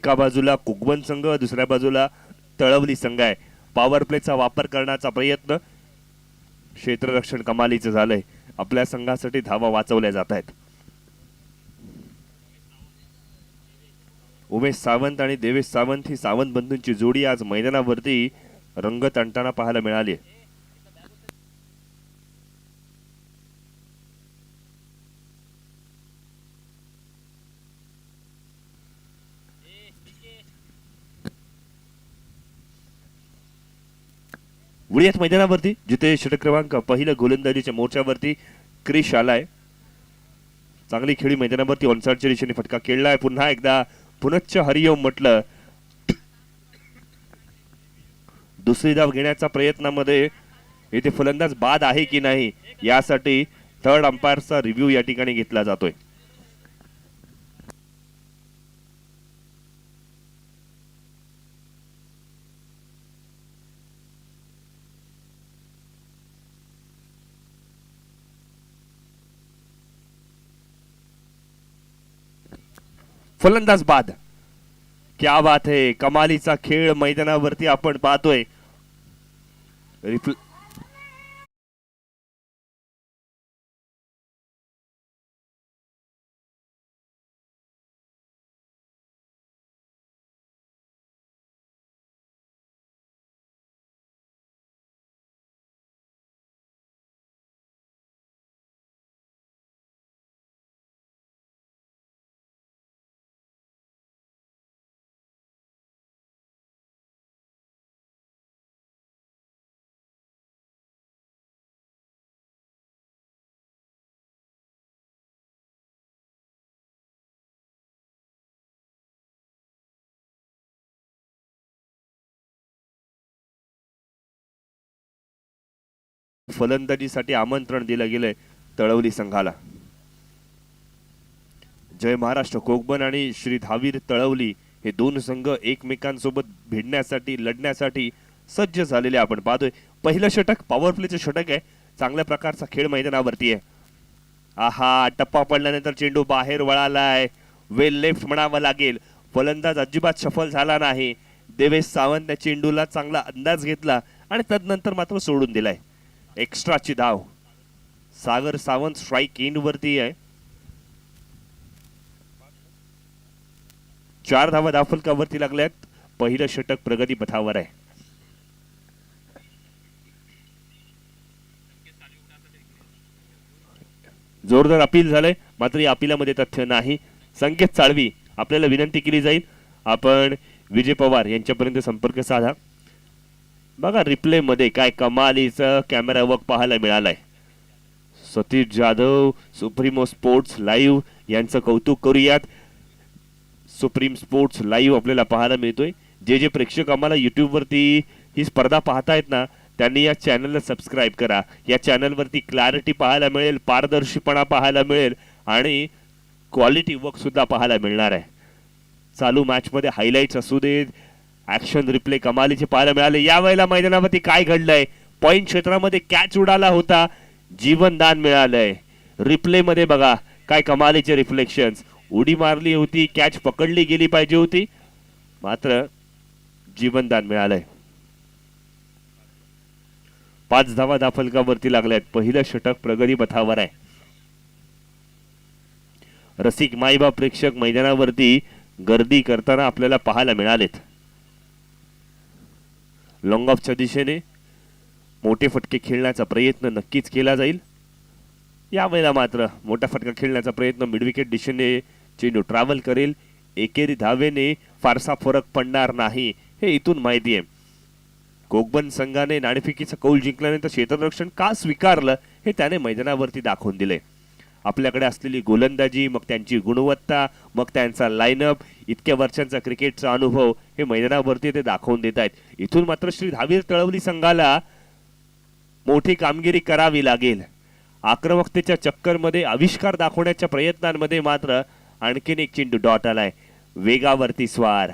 एका बाजूला कोकबन संघ, दुसऱ्या बाजूला तळवली संघ आहे. पॉवर प्लेचा वापर करण्याचा प्रयत्न, क्षेत्ररक्षण कमालीचं झालंय. आपल्या संघासाठी धावा वाचवल्या जात आहेत. उमेश सावंत आणि देवेश सावंत ही सावंत बंधूंची जोडी आज मैदानावरती रंगत आणताना पाहायला मिळाली. वळीयात मैदानावरती जिथे षटक क्रमांक पहिलं गोलंदाजीच्या मोर्चावरती क्रिश आलाय. चांगली खेळी मैदानावरती ऑनसाइडच्या दिशेने फटका खेळलाय. पुन्हा एकदा पुनश्च हरिओम म्हटलं. दुसरी धाव घेण्याच्या प्रयत्नामध्ये इथे फलंदाज बाद आहे की नाही यासाठी थर्ड अंपायरचा रिव्ह्यू या ठिकाणी घेतला जातोय. फलंदाज बाद. क्या बात है, कमालीचा खेळ मैदानावरती आपण पाहतोय. फलंदाजीसाठी आमंत्रण दिलं गेलंय तळवली संघाला. जय महाराष्ट्र कोकबन आणि श्री धावीर तळवली हे दोन संघ एकमेकांसोबत भिडण्यासाठी लढण्यासाठी सज्ज झालेले आपण पाहतोय. पहिलं षटक पॉवर प्लेचं षटक आहे. चांगल्या प्रकारचा खेळ मैदानावरती आहे. आहा, टप्पा पडल्यानंतर चेंडू बाहेर वळालाय. वेल लेफ्ट म्हणावं लागेल. फलंदाज अजिबात सफल झाला नाही. देवेश सावंत त्या चेंडूला चांगला अंदाज घेतला आणि तदनंतर मात्र सोडून दिलाय. एक्स्ट्राची धाव. सागर सावंत स्ट्राइक इन वरती आहे. 4 धावा धावफलकावरती लागल्यात. पहिलं षटक प्रगती पथावर आहे. जोरदार अपील झालंय, मात्र या अपिलामध्ये तथ्य नाही. संकेत चाळवी आपल्याला विनंती केली जाईल, आपण विजय पवार यांच्यापर्यंत संपर्क साधा. बघा रिप्ले मध्ये काय कमालीचा कॅमेरा वर्क पाहायला मिळालाय. Satish Jadhav, supremo sports live यांचं कौतुक करूयात. सुप्रीम स्पोर्ट्स लाईव्ह आपल्याला पाहायला मिळतोय. जे प्रेक्षक आम्हाला युट्यूब वरती ही स्पर्धा पाहतायत ना, त्यांनी या चॅनलला सबस्क्राईब करा. या चॅनलवरती क्लॅरिटी पाहायला मिळेल, पारदर्शीपणा पाहायला मिळेल आणि क्वालिटी वर्क सुद्धा पाहायला मिळणार आहे. चालू मॅच मध्ये हायलाइट्स असू देत, ऍक्शन रिप्ले कमालीचे पाहायला मिळाले. यावेळेला मैदानावरती काय घडलंय? पॉइंट क्षेत्रामध्ये कॅच उडाला होता, जीवनदान मिळालंय. रिप्ले मध्ये बघा काय कमालीचे रिफ्लेक्शन्स. उडी मारली होती, कॅच पकडली गेली पाहिजे होती, मात्र जीवनदान मिळालंय. 5 धावा धावफलकावरती लागल्यात. पहिलं षटक प्रगती पथावर आहे. रसिक माईबाप प्रेक्षक मैदानावरती गर्दी करताना आपल्याला पाहायला मिळालेत. लॉंग ऑफच्या दिशेने मोठे फटके खेळण्याचा प्रयत्न नक्कीच केला जाईल. यावेळेला मात्र मोठा फटका खेळण्याचा प्रयत्न मिडविकेट दिशेने चेंडू ट्रॅव्हल करेल. एकेरी धावेने फारसा फरक पडणार नाही हे इथून माहिती आहे. कोकबन संघाने नाणेफेकीचा कौल जिंकल्यानंतर क्षेत्ररक्षण का स्वीकारलं हे त्याने मैदानावरती दाखवून दिले. आपल्याकडे असलेली गोलंदाजी, मग त्यांची गुणवत्ता, मग त्यांचा लाईनअप, इतक्या वर्षांचा क्रिकेटचा अनुभव हे मैदानावरती ते दाखवून देत आहेत. इथून मात्र श्री धावीर तळवली संघाला मोठी कामगिरी करावी लागेल. आक्रमकतेच्या चक्करमध्ये आविष्कार दाखवण्याच्या प्रयत्नांमध्ये मात्र आणखीन एक चेंडू डॉट आलाय. वेगावरती स्वार.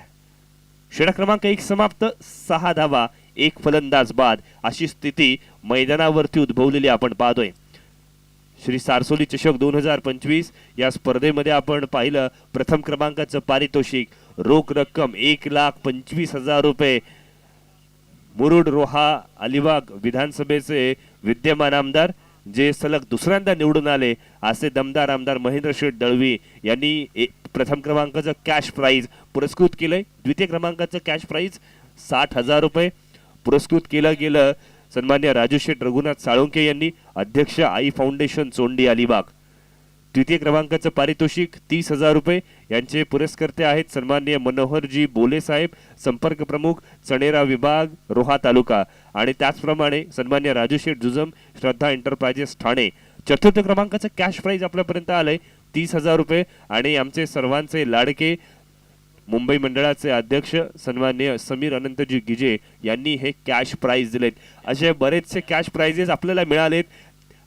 षटक क्रमांक 1 समाप्त. 6 धावा, 1 फलंदाज बाद अशी स्थिती मैदानावरती उद्भवलेली आपण पाहतोय. श्री सारसोली चषक 2025 या स्पर्धेमध्ये आपण पाहिलं प्रथम क्रमांकाचं पारितोषिक रोख रक्कम 1,25,000 रुपये मुरुड रोहा अलिबाग विधानसभेचे विद्यमान आमदार जे सलग दुसऱ्यांदा निवडून आले असे दमदार आमदार महेंद्र शेठ दळवी यांनी प्रथम क्रमांकाचं कॅश प्राइज पुरस्कृत केलंय. द्वितीय क्रमांकाचं कॅश प्राइज 60,000 रुपये पुरस्कृत केलं गेलं. सन्मान्य राजू शेठ रघुनाथ साळुंके यांनी, अध्यक्ष आई फाउंडेशन चोंडी अलिबाग. तृतीय क्रमांकाचं पारितोषिक 30,000 रुपये. यांचे पुरस्कर्ते आहेत सन्मान्य मनोहरजी बोले साहेब, संपर्क प्रमुख चणेरा विभाग रोहा तालुका. आणि त्याचप्रमाणे सन्मान्य राजू शेठ जुजम, श्रद्धा एंटरप्राइजेस ठाणे. चतुर्थ क्रमांकाचं कॅश प्राइज आपल्यापर्यंत आलंय 30,000 रुपये. आणि आमचे सर्वांचे लाडके मुंबई मंडळाचे अध्यक्ष सन्मान्य समीर अनंतजी गिजे यांनी हे कॅश प्राइज दिलेत. असे बरेचसे कॅश प्राइजेस आपल्याला मिळालेत.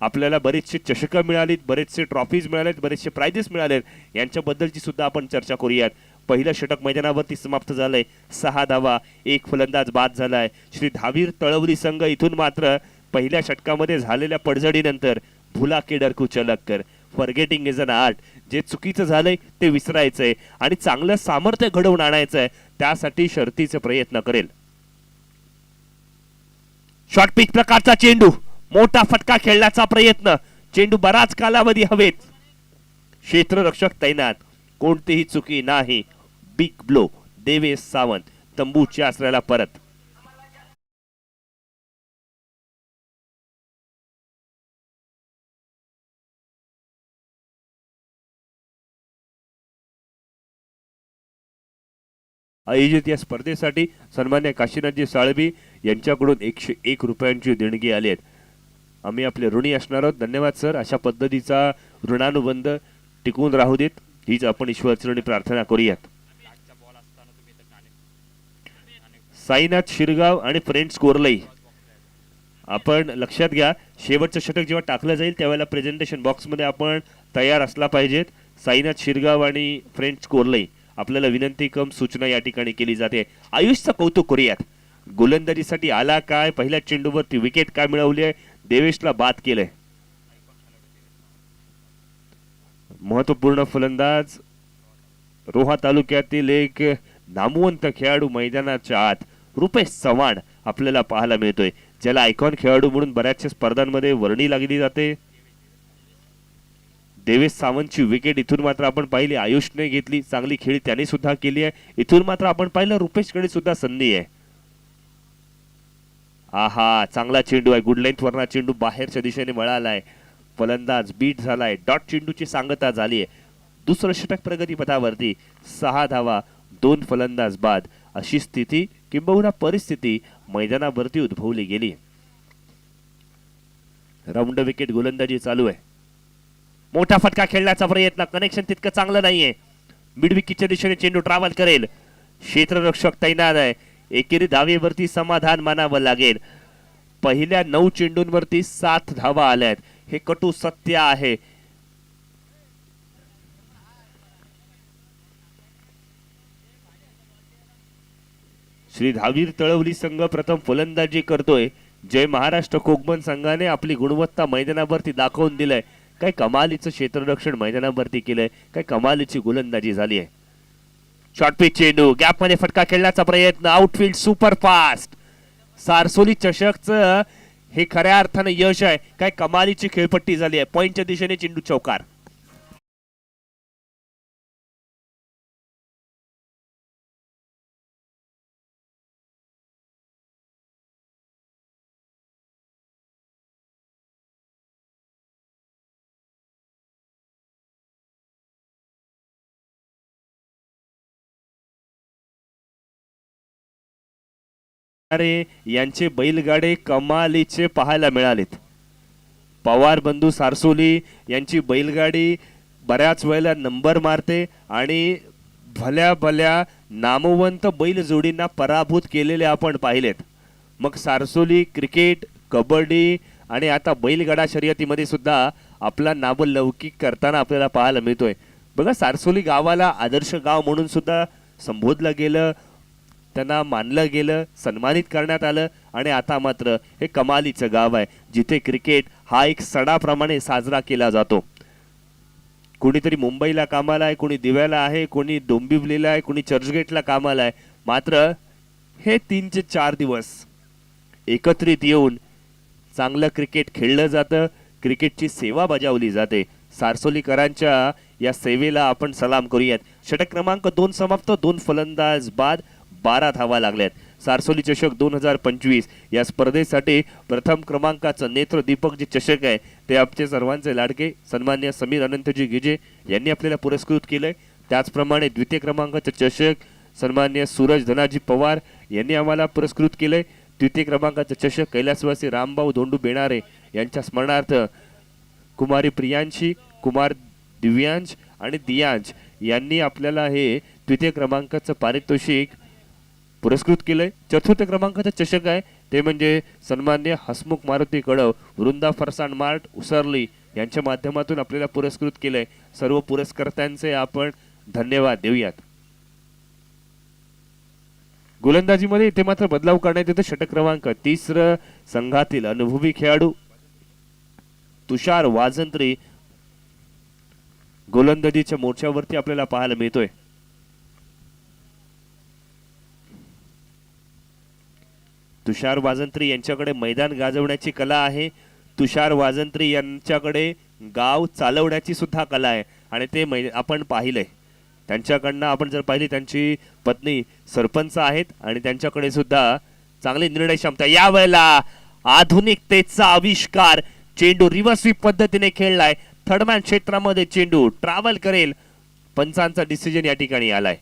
आपल्याला बरेचसे चषकं मिळालीत, बरेचसे ट्रॉफीज मिळालेत, बरेचसे प्राइजेस मिळालेत. यांच्याबद्दलची सुद्धा आपण चर्चा करूयात. पहिलं षटक मैदानावरती समाप्त झालंय. 6 धावा, 1 फलंदाज बाद झालाय. श्री धावीर तळवली संघ इथून मात्र पहिल्या षटकामध्ये झालेल्या पडझडीनंतर भुला के डर को चलक कर, फॉरगेटिंग इज अन आर्ट. जे चुकीचं झालंय ते विसरायचंय आणि चांगलं सामर्थ्य घडवून आणायचंय, त्यासाठी शर्तीचे प्रयत्न करेल. शॉर्ट पिच प्रकारचा चेंडू, मोठा फटका खेळण्याचा प्रयत्न. चेंडू बराच कालावधी हवेत. क्षेत्ररक्षक तैनात, कोणतीही चुकी नाही. Big blow. देवेश सावंत तंबूच्या आसऱ्याला परत. आयोजित या स्पर्धेसाठी सन्मान्य काशीनाथजी साळवी यांच्याकडून 101 रुपयांची देणगी आली आहेत. आम्ही आपले ऋणी असणार आहोत. धन्यवाद सर. अशा पद्धतीचा ऋणानुबंध टिकून राहू देत, हीच आपण ईश्वरचरणी प्रार्थना करूयात. साईनाथ शिरगाव आणि फ्रेंड्स कोरलई, आपण लक्षात घ्या, शेवटचं षटक जेव्हा टाकलं जाईल त्यावेळेला प्रेझेंटेशन बॉक्समध्ये आपण तयार असला पाहिजेत. साईनाथ शिरगाव आणि फ्रेंड्स कोरलई, आपल्याला विनंती कम सूचना या ठिकाणी केली जाते. आयुषचं कौतुक करूयात. गोलंदाजीसाठी आला काय, पहिल्या चेंडूवरती विकेट काय मिळवली आहे, देवेशला बाद केलंय. महत्वपूर्ण फलंदाज, रोहा तालुक्यातील एक नामवंत खेळाडू मैदानाच्या आत रुपेश चव्हाण आपल्याला पाहायला मिळतोय, ज्याला आयकॉन खेळाडू म्हणून बऱ्याचशा स्पर्धांमध्ये वर्णी लागली जाते. देवेश सावंतची विकेट इथून मात्र आपण पाहिली, आयुषने घेतली, चांगली खेळी त्याने सुद्धा केली आहे. इथून मात्र आपण पाहिलं रुपेशकडे सुद्धा संधी आहे. आहा, चांगला चेंडू आहे. गुड लेंथ वरना चेंडू बाहेरच्या दिशेने वळालाय. फलंदाज बीट झालाय. डॉट चेंडूची सांगता झाली आहे. दुसरं षटक प्रगतीपथावरती. 6 धावा, 2 फलंदाज बाद, अशी स्थिती किंबहुना परिस्थिती मैदानावरती उद्भवली गेली. राऊंड विकेट गोलंदाजी चालू आहे. मोठा फटका खेळण्याचा प्रयत्न, कनेक्शन तितकं चांगलं नाहीये. मिड विकेटच्या दिशेने चेंडू ट्रॅव्हल करेल. क्षेत्ररक्षक तैनात आहे. एकेरी धावेवरती समाधान मानावं लागेल. पहिल्या 9 चेंडूंवरती 7 धावा आल्यात, हे कटू सत्य आहे. श्री धावीर तळवली संघ प्रथम फलंदाजी करतोय. जय महाराष्ट्र कोकमन संघाने आपली गुणवत्ता मैदानावरती दाखवून दिलंय. काय कमालीचं क्षेत्ररक्षण मैदानावरती केलंय, काय कमालीची गोलंदाजी झाली आहे. शॉर्ट पिच चेंडू, गॅप मध्ये फटका खेळण्याचा प्रयत्न, आउटफील्ड सुपर फास्ट. सारसोली चषकचं हे खऱ्या अर्थाने यश आहे. काय कमालीची खेळपट्टी झाली आहे. पॉइंटच्या दिशेने चेंडू चौकार. अरे, यांचे बैलगाडे कमालीचे पाहायला मिळालेत. पवार बंधू सारसोली यांची बैलगाडी बऱ्याच वेळेला नंबर मारते आणि भल्या भल्या नामवंत बैल जोडींना पराभूत केलेले आपण पाहिलेत. मग सारसोली क्रिकेट, कबड्डी आणि आता बैलगाडा शर्यतीमध्ये सुद्धा आपला नावलौकिक करताना आपल्याला पाहायला मिळतोय. बघा, सारसोली गावाला आदर्श गाव म्हणून सुद्धा संबोधलं गेलं, त्यांना मानलं गेलं, सन्मानित करण्यात आलं. आणि आता मात्र हे कमालीचं गाव आहे, जिथे क्रिकेट हा एक सणाप्रमाणे साजरा केला जातो. कोणीतरी मुंबईला कामाला आहे, कोणी दिव्याला आहे, कोणी डोंबिवलीला आहे, कोणी चर्चगेटला कामाला आहे. मात्र हे 3 ते 4 दिवस एकत्रित येऊन चांगलं क्रिकेट खेळलं जातं, क्रिकेटची सेवा बजावली जाते. सारसोलीकरांच्या या सेवेला आपण सलाम करूयात. षटक क्रमांक 2 समाप्त, 2 फलंदाज बाद, 12 धावा लागल्यात. सारसोली चषक 2025 या स्पर्धेसाठी प्रथम क्रमांकाचं नेत्र दीपक जे चषक आहे ते आमचे सर्वांचे लाडके सन्मान्य समीर अनंतजी गिजे यांनी आपल्याला पुरस्कृत केलंय. त्याचप्रमाणे द्वितीय क्रमांकाचं चषक सन्मान्य सूरज धनाजी पवार यांनी आम्हाला पुरस्कृत केलंय. तृतीय क्रमांकाचं चषक कैलासवासी रामभाऊ धोंडू बेणारे यांच्या स्मरणार्थ कुमारी प्रियांशी, कुमार दिव्यांश आणि दियांश यांनी आपल्याला हे तृतीय क्रमांकाचं पारितोषिक पुरस्कृत केलंय. चतुर्थ क्रमांकाचं चषक आहे ते म्हणजे सन्मान्य हसमुख मारुती कडव, वृंदा फरसाण मार्ट उसरली यांच्या माध्यमातून आपल्याला पुरस्कृत केलंय. सर्व पुरस्कर्त्यांचे आपण धन्यवाद देऊयात. गोलंदाजीमध्ये इथे मात्र बदलाव करण्यात येतो. षटक क्रमांक 30 संघातील अनुभवी खेळाडू तुषार वाजंत्री गोलंदाजीच्या मोर्चावरती आपल्याला पाहायला मिळतोय. तुषार वाजंत्री यांच्याकडे मैदान गाजवण्याची कला आहे. तुषार वाजंत्री यांच्याकडे गाव चालवण्याची सुद्धा कला आहे आणि ते आपण पाहिलंय. त्यांच्याकडनं आपण जर पाहिली त्यांची पत्नी सरपंच आहेत आणि त्यांच्याकडे सुद्धा चांगली निर्णय क्षमता. यावेळेला आधुनिकतेचा आविष्कार, चेंडू रिव्हर्स स्वीप पद्धतीने खेळलाय. थर्डमॅन क्षेत्रामध्ये चेंडू ट्रॅव्हल करेल. पंचांचा डिसिजन या ठिकाणी आलाय.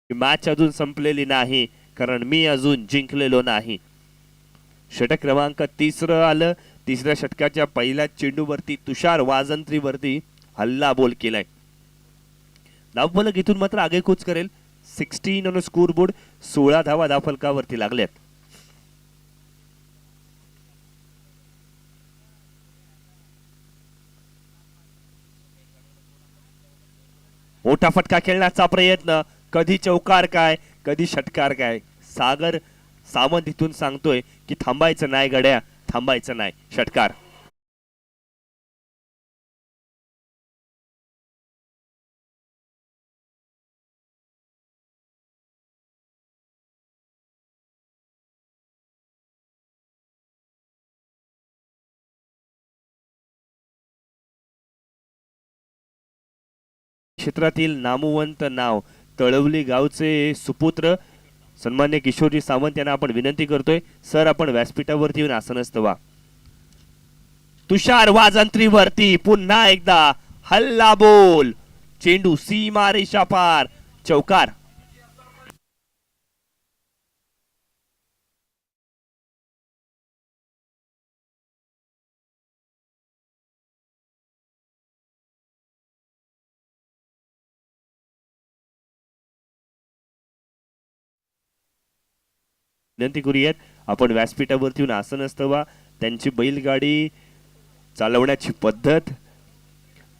मॅच अजून संपलेली नाही कारण मी अजून जिंकलेलो नाही. षटक क्रमांक 30 आलं. तिसऱ्या षटकाच्या पहिल्या चेंडूवरती तुषार वाजंत्रीवरती हल्ला बोल केलाय. धावफलक इथून मात्र आगेकूच करेल. 16 ऑन स्कोर बोर्ड, 16 धावा धावफलकावरती लागल्यात. मोठा फटका खेळण्याचा प्रयत्न, कधी चौकार काय कधी षटकार काय. सागर सावंत इथून सांगतोय की थांबायचं नाही गड्या, थांबायचं नाही. षटकार. क्षेत्रातील नामवंत नाव तळवली गावचे सुपुत्र सन्मान्य किशोरजी सावंत यांना आपण विनंती करतोय, सर आपण व्यासपीठावरती येऊन आसनस्थ व्हा. तुषार वाजंत्रीवरती पुन्हा एकदा हल्ला बोल. चेंडू सीमा रेषा पार. चौकार. विनंती करूयात आपण व्यासपीठावरती येऊन आसनस्थ व्हा. त्यांची बैलगाडी चालवण्याची पद्धत,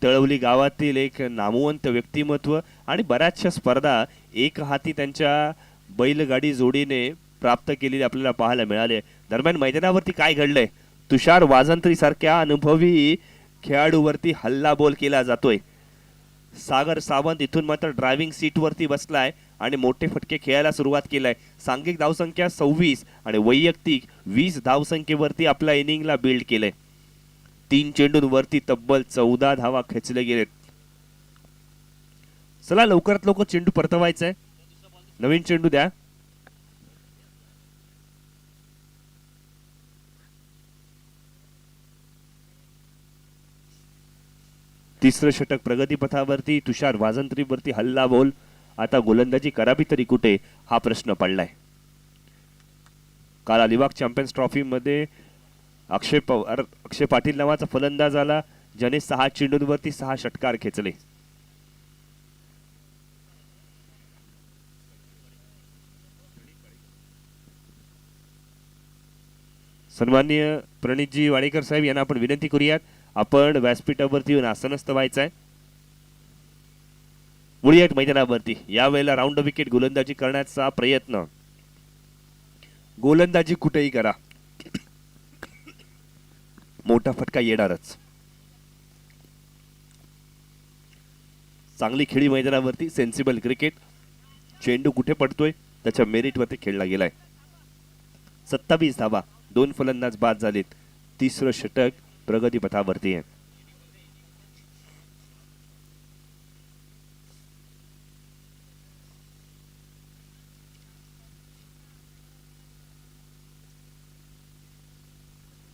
तळवली गावातील एक नामवंत व्यक्तिमत्व आणि बऱ्याचशा स्पर्धा एक हाती त्यांच्या बैलगाडी जोडीने प्राप्त केलेली आपल्याला पाहायला मिळाले. दरम्यान मैदानावरती काय घडलंय? तुषार वाजंत्री सारख्या अनुभवी खेळाडूवरती हल्ला बोल केला जातोय. सागर सावंत इथून मात्र ड्रायव्हिंग सीट वरती बसलाय आणि मोठे फटके खेळायला सुरुवात केलाय. सांघिक धावसंख्या 26 आणि वैयक्तिक 20 धावसंख्येवरती आपल्या इनिंगला बिल्ड केलंय. 3 चेंडूंवरती तब्बल 14 धावा खेचले गेलेत. चला लवकरात लवकर चेंडू परतवायचा आहे. नवीन चेंडू द्या. तिसरं षटक प्रगतीपथावरती. तुषार वाजंत्रीवरती हल्ला बोल. आता गोलंदाजी करावी तरी कुठे हा प्रश्न पडलाय. काल अलिबाग चॅम्पियन्स ट्रॉफी मध्ये अक्षय पाटील नावाचा फलंदाज आला ज्याने 6 चेंडूंवरती 6 षटकार खेचले. सन्माननीय प्रणितजी वाडेकर साहेब यांना आपण विनंती करूयात आपण व्यासपीठावरती येऊन आसनस्थ व्हायचं आहे. बुलियट मैदानावरती यावेळेला राऊंड विकेट गोलंदाजी करण्याचा प्रयत्न. गोलंदाजी कुठेही करा, मोठा फटका येणारच. चांगली खेळी मैदानावरती, सेन्सिबल क्रिकेट. चेंडू कुठे पडतोय त्याच्या मेरिटवरती खेळला गेलाय. 27 धावा, 2 फलंदाज बाद झालेत. तिसरं षटक प्रगती पथावरती आहे.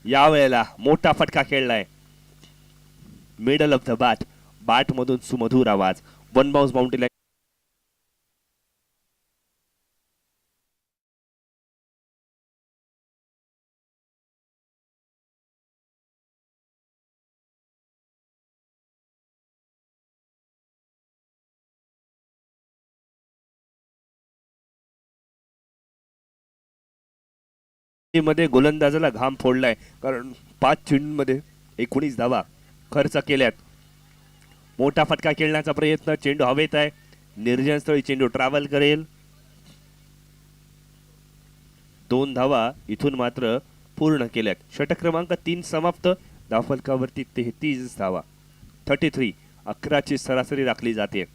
यावेळेला मोठा फटका खेळलाय. Middle of the bat, bat मधून सुमधुर आवाज. 1 बाउन्स बाउंड्री लाईन. मध्ये गोलंदाजाला घाम फोडलाय, कारण 5 चेंडूंमध्ये 19 धावा खर्च केल्यात. मोठा फटका खेळण्याचा प्रयत्न. चेंडू हवेत आहे, निर्जन स्थळी चेंडू ट्रॅव्हल करेल. 2 धावा इथून मात्र पूर्ण केल्यात. षटक क्रमांक 3 समाप्त. धावफलकावरती 33 धावा, 33. 11ची सरासरी राखली जाते.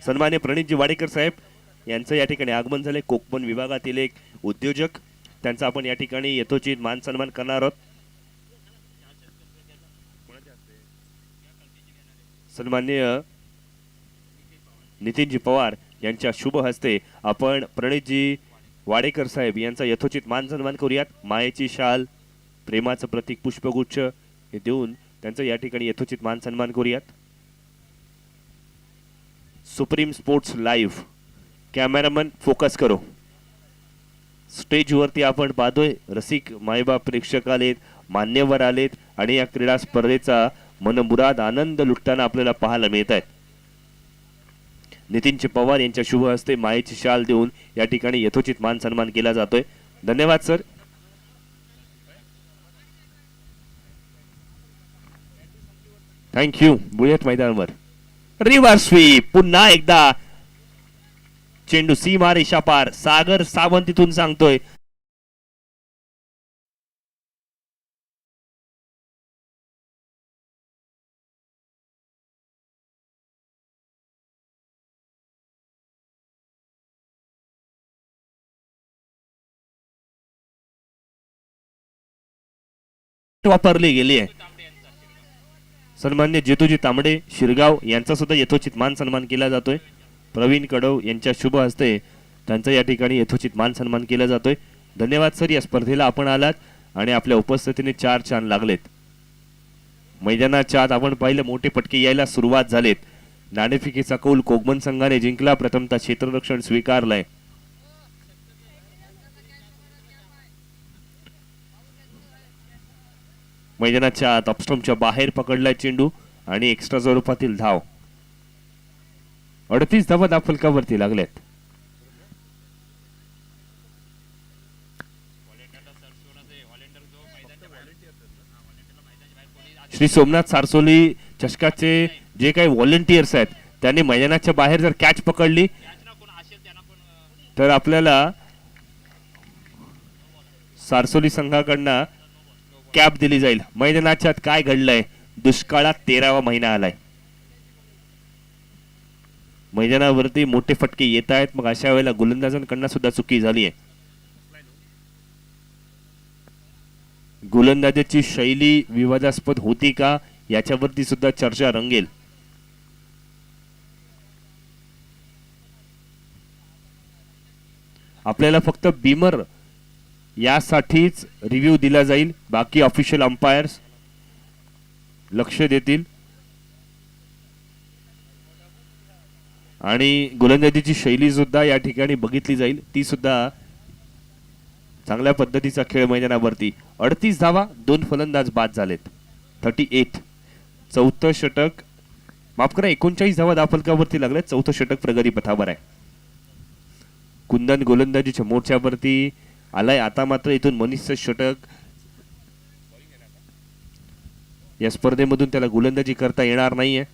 सन्मान्य प्रणितजी वाडेकर साहेब यांचं या ठिकाणी आगमन झाले. कोकण विभागातील एक उद्योजक, त्यांचा आपण या ठिकाणी यथोचित मान सन्मान करणार आहोत. सन्मान्य नितीनजी पवार यांच्या शुभ हस्ते आपण प्रणितजी वाडेकर साहेब यांचा यथोचित मान सन्मान करूयात. मायेची शाल, प्रेमाचं प्रतीक पुष्पगुच्छ हे देऊन त्यांचा या ठिकाणी यथोचित मान सन्मान करूयात. Supreme sports live cameraman focus करो. स्टेजवरती आपण पाहतोय रसिक मायबाप प्रेक्षक आलेत, मान्यवर आलेत आणि या क्रीडा स्पर्धेचा मनमुराद आनंद लुटताना आपल्याला पाहायला मिळत आहेत. नितीनजी पवार यांच्या शुभ हस्ते मायेची शाल देऊन या ठिकाणी यथोचित मान सन्मान केला जातोय. धन्यवाद सर. थँक्यू. बुलेट मैदानावर रिव्हर्स स्वीप. पुन्हा एकदा चेंडू सीमा रेषा पार. सागर सावंत इथून सांगतोय वापरली गेली आहे. सन्मान्य जेतूजी तांबडे शिरगाव यांचा सुद्धा यथोचित मान सन्मान केला जातोय. प्रवीण कडव यांच्या शुभ हस्ते त्यांचा या ठिकाणी यथोचित मान सन्मान केला जातोय. धन्यवाद सर. या स्पर्धेला आपण आलात आणि आपल्या उपस्थितीने 4 छान लागलेत. मैदानाच्या आत आपण पाहिलं मोठे फटके यायला सुरुवात झालेत. नाणेफेकीचा कौल कोकमन संघाने जिंकला. प्रथमतः क्षेत्ररक्षण स्वीकारलंय. मैदानाच्या आत अपस्टम्पच्या बाहेर पकडलाय चेंडू आणि एक्स्ट्रा स्वरूपातील धाव. 38 धावा धावफलकावरती लागल्यात. श्री सोमनाथ सारसोली चषकाचे जे काही व्हॉलेंटियर्स आहेत त्यांनी मैदानाच्या बाहेर जर कॅच पकडली तर आपल्याला सारसोली संघाकडनं कॅप दिली जाईल. मैदानाच्या आत काय घडलंय? दुष्काळात 13वा महिना आलाय. मैदानावरती मोठे फटके येत आहेत. मग अशा वेळेला गोलंदाजांकडनं सुद्धा चुकी झाली आहे. गोलंदाजाची शैली विवादास्पद होती का याच्यावरती सुद्धा चर्चा रंगेल. आपल्याला फक्त बीमर यासाठीच रिव्ह्यू दिला जाईल. बाकी ऑफिशियल अंपायर्स लक्ष देतील आणि गोलंदाजीची शैली सुद्धा या ठिकाणी बघितली जाईल. ती सुद्धा चांगल्या पद्धतीचा खेळ मैदानावरती. 38 धावा, 2 फलंदाज बाद झालेत. 38. चौथं षटक, माफ करा 39 धावा धावफलकावरती लागलेत. चौथं षटक प्रगती पथावर आहे. कुंदन गोलंदाजीच्या मोर्चावरती आलाय. आता मात्र इथून मनीषचं षटक. या स्पर्धेमधून त्याला गोलंदाजी करता येणार नाहीये.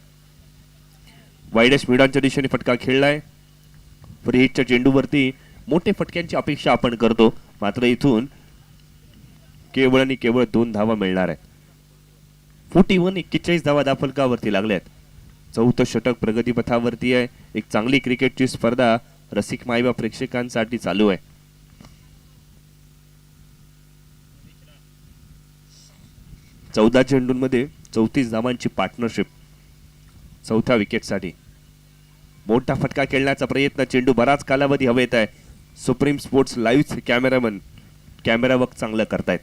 वाईडेस्ट मिडॉनच्या दिशेने फटका खेळलाय. फ्री हिटच्या चेंडूवरती मोठे फटक्यांची अपेक्षा आपण करतो, मात्र इथून केवळ आणि केवळ 2 धावा मिळणार आहेत. 41 धावा दाफलकावरती लागल्यात. चौथं षटक प्रगतीपथावरती आहे. एक चांगली क्रिकेटची स्पर्धा रसिक मायबा प्रेक्षकांसाठी चालू आहे. चौदा चेंडूंमध्ये 34 धावांची पार्टनरशिप. चौथ्या विकेटसाठी मोठा फटका खेळण्याचा प्रयत्न. चेंडू बराच कालावधी हवेत आहे. Supreme sports live cameraman camera work चांगलं करतायत.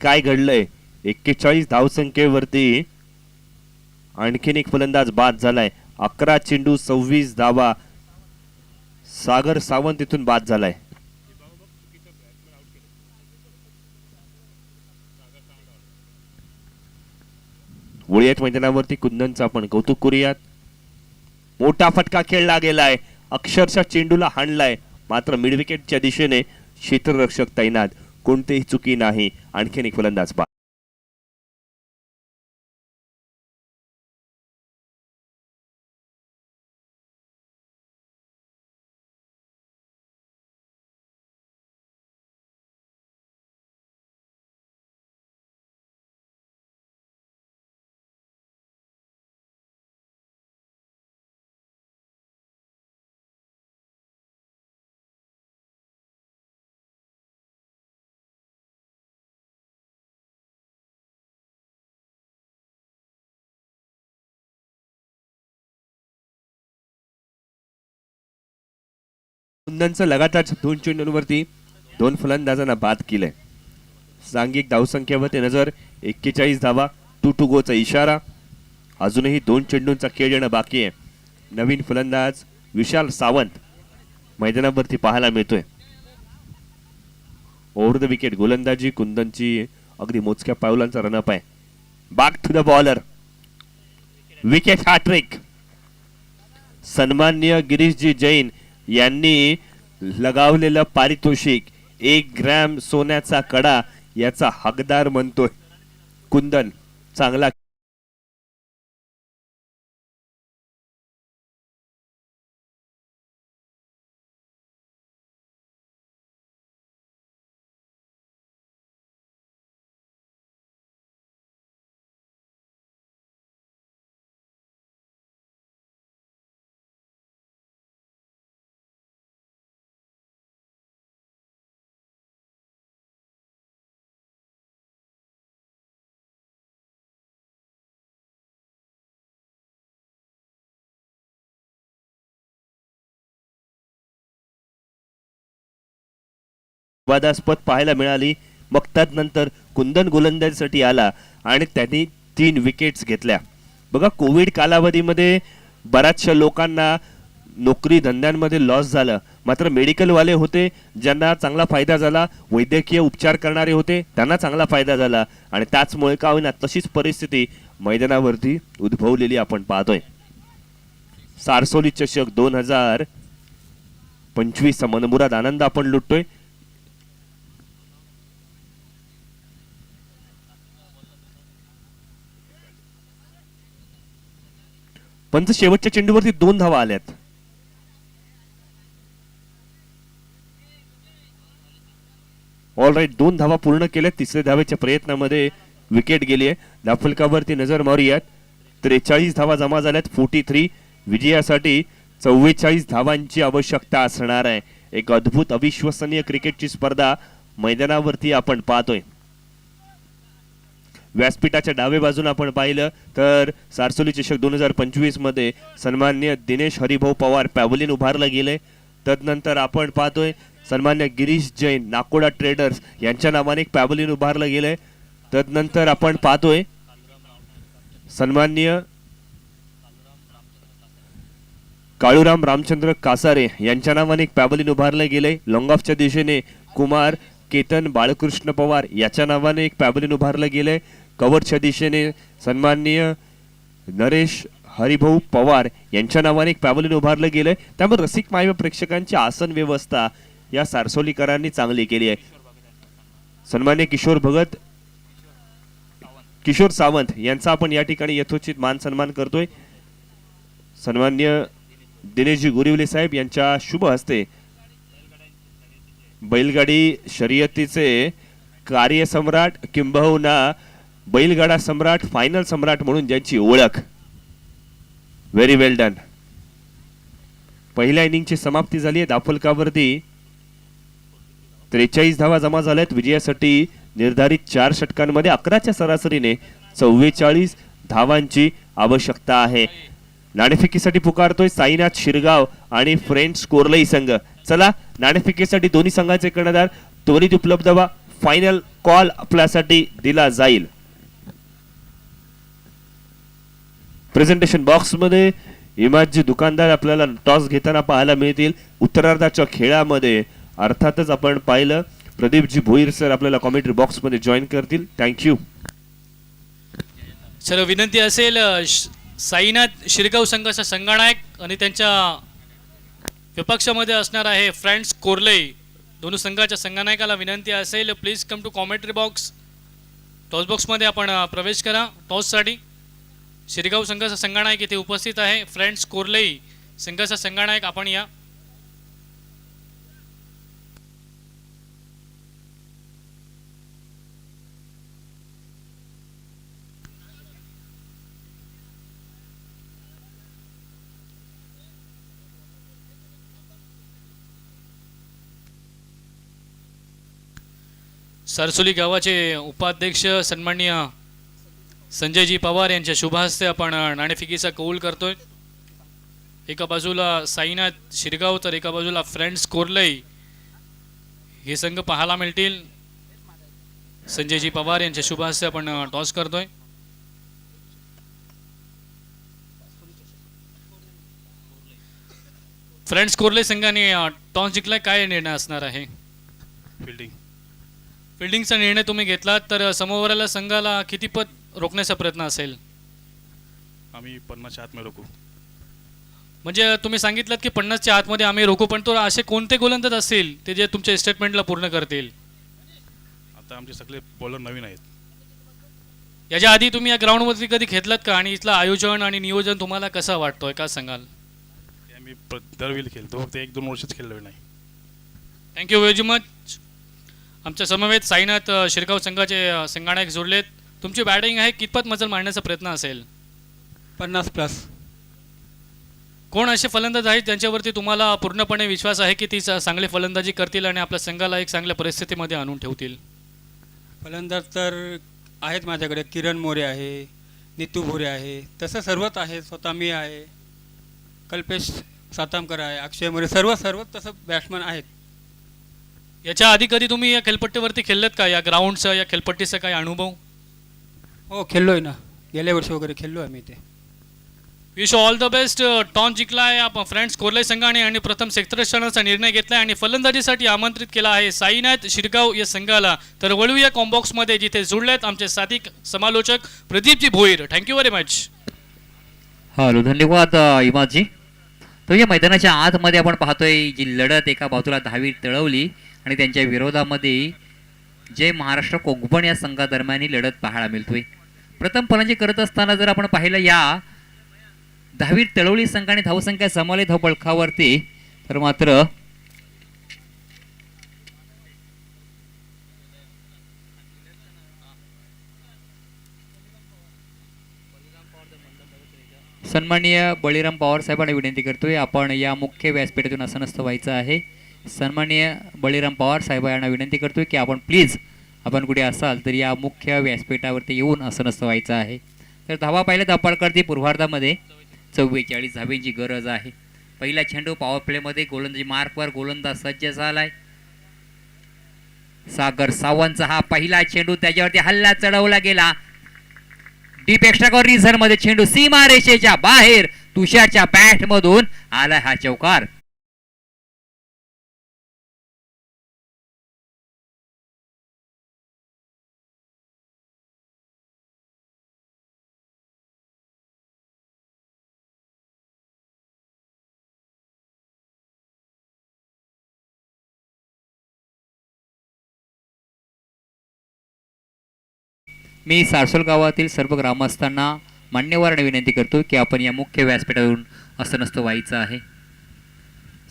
काय घडलंय? 41 धावसंख्येवरती आणखीन एक फलंदाज बाद झालाय. 11 चेंडू 26 धावा. सागर सावंत इथून बाद झालाय. वळीयात मैदानावरती कुंदनचं आपण कौतुक करूयात. मोठा फटका खेळला गेलाय. अक्षरशः चेंडूला हाणलाय, मात्र मिड विकेटच्या दिशेने क्षेत्ररक्षक तैनात. कोणतेही चुकी नाही. आणखीन एक फलंदाज बाद. कुंदनचं लगातार 2 चेंडूंवरती 2 फलंदाजांना बाद केलंय. सांघिक धावसंख्येवरती नजर. 41 धावा. 2 to go चा इशारा. अजूनही 2 चेंडूंचा खेळ येणं बाकी आहे. नवीन फलंदाज विशाल सावंत मैदानावरती पाहायला मिळतोय. ओव्हर द विकेट गोलंदाजी कुंदनची अगदी मोजक्या पावलांचा रनअप आहे. Back to the bowler. Wicket hat trick. सन्माननीय गिरीशजी जैन यांनी लगावलेलं पारितोषिक 1 ग्रॅम सोन्याचा कडा याचा हकदार म्हणतोय कुंदन. चांगला विवादास्पद पाहायला मिळाली. मग त्यानंतर कुंदन गोलंदाजीसाठी आला आणि त्यांनी 3 विकेट्स घेतल्या. बघा, कोविड कालावधीमध्ये बऱ्याचशा लोकांना नोकरी धंद्यांमध्ये लॉस झालं, मात्र मेडिकलवाले होते ज्यांना चांगला फायदा झाला. वैद्यकीय उपचार करणारे होते त्यांना चांगला फायदा झाला. आणि त्याचमुळे का होईना तशीच परिस्थिती मैदानावरती उद्भवलेली आपण पाहतोय. सारसोली चषक 2025 चा मनमुराद आनंद आपण लुटतोय. पंच शेवटच्या चेंडूवरती 2 धावा आल्यात. ऑल राईट, 2 धावा पूर्ण केल्यात. तिसऱ्या धावेच्या प्रयत्नामध्ये विकेट गेली आहे. धाफलकावरती नजर मारूयात. 43 धावा जमा झाल्यात. 43. विजयासाठी 44 धावांची आवश्यकता असणार आहे. एक अद्भुत अविश्वसनीय क्रिकेटची स्पर्धा मैदानावरती आपण पाहतोय. व्यासपीठाच्या डावे बाजूला आपण पाहिलं तर सारसोली चषक 2025 मध्ये सन्मान्य दिनेश हरिभाऊ पवार पॅव्हलियन उभारलं गेले. तदनंतर आपण पाहतोय सन्मान्य गिरीश जैन नाकोडा ट्रेडर्स यांच्या नावाने एक पॅव्हलियन उभारलं गेलंय. तदनंतर आपण पाहतोय सन्मान्य काळूराम रामचंद्र कासारे यांच्या नावाने एक पॅव्हलियन उभारलं गेलंय. लॉंग ऑफच्या दिशेने कुमार केतन बाळकृष्ण पवार याच्या नावाने एक पॅव्हलियन उभारलं गेलंय. कवरच्या दिशेने सन्माननीय नरेश हरिभाऊ पवार यांच्या नावाने एक पॅव्हलियन उभारलं गेलंय. त्यामुळे रसिक मायवा प्रेक्षकांची आसन व्यवस्था या सारसोलीकरांनी चांगली केली आहे. सन्मान्य किशोर सावंत यांचा आपण या ठिकाणी यथोचित मान सन्मान करतोय. सन्मान्य दिनेशजी गुरिवले साहेब यांच्या शुभ हस्ते बैलगाडी शर्यतीचे कार्यसम्राट किंबहुना बैलगाडा सम्राट फायनल सम्राट म्हणून ज्यांची ओळख. व्हेरी वेल डन. पहिल्या इनिंगची समाप्ती झाली आहे. दाफलकावरती 43 धावा जमा झाल्यात. विजयासाठी निर्धारित 4 षटकांमध्ये 11च्या सरासरीने 44 धावांची आवश्यकता आहे. नाणेफेकीसाठी पुकारतोय साईनाथ शिरगाव आणि फ्रेंड्स कोरलई संघ. चला नाणेफेकीसाठी दोन्ही संघाचे कर्णधार त्वरित उपलब्ध व्हा. फायनल कॉल आपल्यासाठी दिला जाईल. प्रेझेंटेशन बॉक्स मध्ये इमादजी दुकानदार आपल्याला टॉस घेताना पाहायला मिळतील. उत्तरार्धाच्या खेळामध्ये अर्थातच आपण पाहिलं प्रदीपजी भोईर सर आपल्याला कॉमेंट्री बॉक्स मध्ये जॉईन करतील. थँक्यू. चलो विनंती असेल साईनाथ शिरगाव संघाचा संघनायक आणि त्यांच्या विपक्षामध्ये असणार आहे फ्रेंड्स कोरलई. दोन्ही संघाच्या संघनायकाला विनंती असेल please come to commentary box. Toss बॉक्समध्ये आपण प्रवेश करा टॉससाठी. शिरगाव संघाचा संघनायक इथे उपस्थित आहे. फ्रेंड्स कोरलई संघाचा संघनायक आपण या. सारसोली गावाचे उपाध्यक्ष सन्माननीय संजयजी पवार यांच्या शुभ हस्ते आपण नाणेफेकीचा कौल करतोय. एका बाजूला साईनाथ शिरगाव तर एका बाजूला फ्रेंड्स कोरलई हे संघ पाहायला मिळतील. संजयजी पवार यांच्या शुभ हस्ते आपण टॉस करतोय. फ्रेंड्स कोरलई संघाने टॉस जिंकलाय. काय निर्णय असणार आहे? फिल्डिंगचा निर्णय तुम्ही घेतलात तर समोरच्या संघाला किती पद रोखण्याचा प्रयत्न असेल? आम्ही 50च्या आतमध्ये रोखू. म्हणजे तुम्ही सांगितलं की 50च्या आतमध्ये आम्ही रोखू, पण तो असे कोणते गोलंदाज असतील ते जे तुमच्या स्टेटमेंटला पूर्ण करतील? आता आमचे सगळे बॉलर नवीन आहेत. याच्या आधी तुम्ही या ग्राउंडवरती कधी घेतलात का आणि इथलं आयोजन आणि नियोजन तुम्हाला कसं वाटतोय का सांगाल? आम्ही दरवेळी खेळतो, फक्त 1-2 वर्षच खेळलो नाही. Thank you very much. आमच्या समवेत साईनाथ शिरगाव संघाचे संघनायक जोडलेत. तुमची बॅटिंग आहे, कितपत मजल मारण्याचा प्रयत्न असेल? 50+. कोण असे फलंदाज आहेत ज्यांच्यावरती तुम्हाला पूर्णपणे विश्वास आहे की ती चांगली फलंदाजी करतील आणि आपल्या संघाला एक चांगल्या परिस्थितीमध्ये आणून ठेवतील? फलंदाज तर आहेत माझ्याकडे. किरण मोरे आहे, नितू भोरे आहे, तसं सर्वच आहे. स्वतः मी आहे, कल्पेश सातामकर आहे, अक्षय मोरे, सर्व तसं बॅट्समन आहेत. याच्या आधी कधी तुम्ही या खेळपट्टीवरती खेळलेत का? या ग्राउंडचा या खेळपट्टीचा काही अनुभव? हो, खेळलोय ना. गेल्या वर्षी वगैरे खेळलो आम्ही ते. Wish all the best. Toss जिंकलाय फ्रेंड्स कोरलाई संघाने आणि प्रथम क्षेत्ररक्षणाचा निर्णय घेतलाय आणि फलंदाजीसाठी आमंत्रित केला आहे साईनाथ शिरगाव या संघाला. तर वळूया कॉम्बॉक्समध्ये जिथे जुळलेत आमचे साथिक समालोचक Pradeepji Bhoir. Thank you very much. Hello, धन्यवाद इमादजी. तर या मैदानाच्या आतमध्ये आपण पाहतोय जी लढत, एका बाजूला धावी तळवली आणि त्यांच्या विरोधामध्ये जय महाराष्ट्र कोकण या संघादरम्यान लढत पाहायला मिळतोय. प्रथम फलंदाजी करत असताना जर आपण पाहिलं या धावीर तळवली संघाने धावसंख्या समावली धावपळखावरती, तर मात्र सन्माननीय बळीराम पवार साहेबांना विनंती करतोय आपण या मुख्य व्यासपीठातून आसनस्थ व्हायचं आहे. सन्माननीय बळीराम पवार साहेबांना विनंती करतोय की आपण प्लीज आपण कुठे असाल तर या मुख्य व्यासपीठावरती येऊन असं नसतं व्हायचं आहे. तर धावा पाहिल्या धपाडकरती पूर्वार्धामध्ये 44 धावेची गरज आहे. पहिला चेंडू पॉवर प्लेमध्ये गोलंदाजी मार्कवर गोलंदाज सज्ज झालाय. सागर सावंतचा हा पहिला चेंडू, त्याच्यावरती हल्ला चढवला गेला. डीप एक्स्ट्रा कॉर्नर मध्ये चेंडू सीमा रेषेच्या बाहेर तुषारच्या बॅट मधून आला हा चौकार. मी सारसोल गावातील सर्व ग्रामस्थांना मान्यवरांना विनंती करतो की आपण या मुख्य व्यासपीठावरून असं नसतं व्हायचं आहे.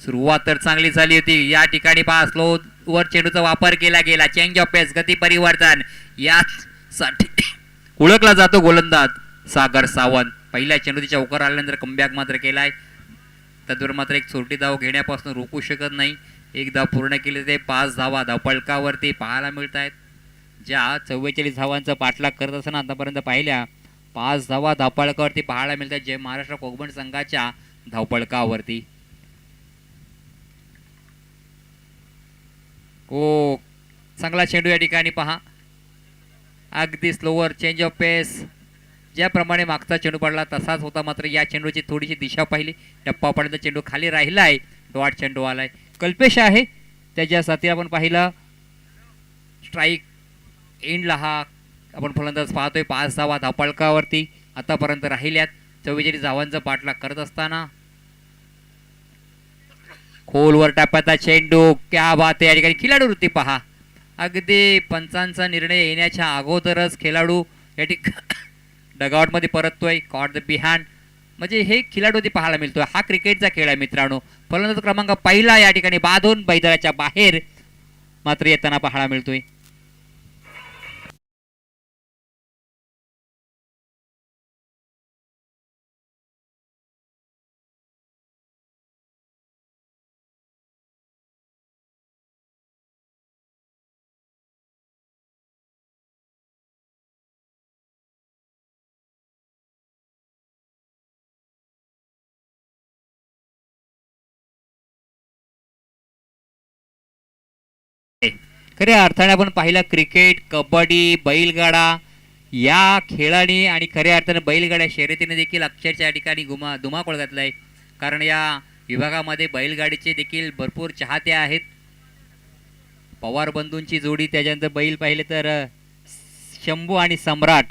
सुरुवात तर चांगली झाली होती. या ठिकाणी पहा स्लो वर चेंडूचा वापर केला गेला. चेंज ऑफ पेस, गती परिवर्तन यासाठी ओळखला जातो गोलंदाज सागर सावंत. पहिल्या चेंडूची चौकार आल्यानंतर कमबॅक मात्र केलाय. त्यावर मात्र एक छोटी धाव घेण्यापासून रोखू शकत नाही. एक धाव पूर्ण केली ते 5 धावा धावपळकावरती पाहायला मिळत आहेत. ज्या 44 धावांचा पाठलाग करत असताना आतापर्यंत पाहिल्या 5 धावा धावपळकावरती पाहायला मिळतात जय महाराष्ट्र कोकण संघाच्या धावपळकावरती. हो, चांगला चेंडू या ठिकाणी पहा. अगदी स्लोवर चेंज ऑफ पेस. ज्याप्रमाणे मागचा चेंडू पडला तसाच होता, मात्र या चेंडूची थोडीशी दिशा पाहिली. टप्पापर्यंत चेंडू खाली राहिलाय. डॉट चेंडू आलाय. कल्पेश आहे त्याच्यासाठी आपण पाहिलं स्ट्राईक एंडला हा आपण फलंदाज पाहतोय. 5 धावा धावपळकावरती आतापर्यंत राहिल्यात. 44 धावांचा पाठलाग करत असताना खोलवर टप्प्याचा चेंडू, क्या बात आहे. या ठिकाणी खिलाडू वृत्ती पहा. अगदी पंचांचा निर्णय येण्याच्या अगोदरच खेळाडू या ठिकाणी डगआउटमध्ये परततोय. कॉट द बिहांड, म्हणजे हे खिलाडू ते पाहायला मिळतोय. हा क्रिकेटचा खेळ आहे मित्रांनो. फलंदाज क्रमांक पहिला या ठिकाणी बांधून मैदानाच्या बाहेर मात्र येताना पाहायला मिळतोय. खऱ्या अर्थाने आपण पाहिलं क्रिकेट, कबड्डी, बैलगाडा या खेळाने आणि खऱ्या अर्थाने बैलगाड्या शर्यतीने देखील अक्षरच्या ठिकाणी धुमाकूळ घातलाय. कारण या विभागामध्ये बैलगाडीचे देखील भरपूर चाहते आहेत. पवार बंधूंची जोडी, त्याच्यानंतर बैल पाहिले तर शंभू आणि सम्राट.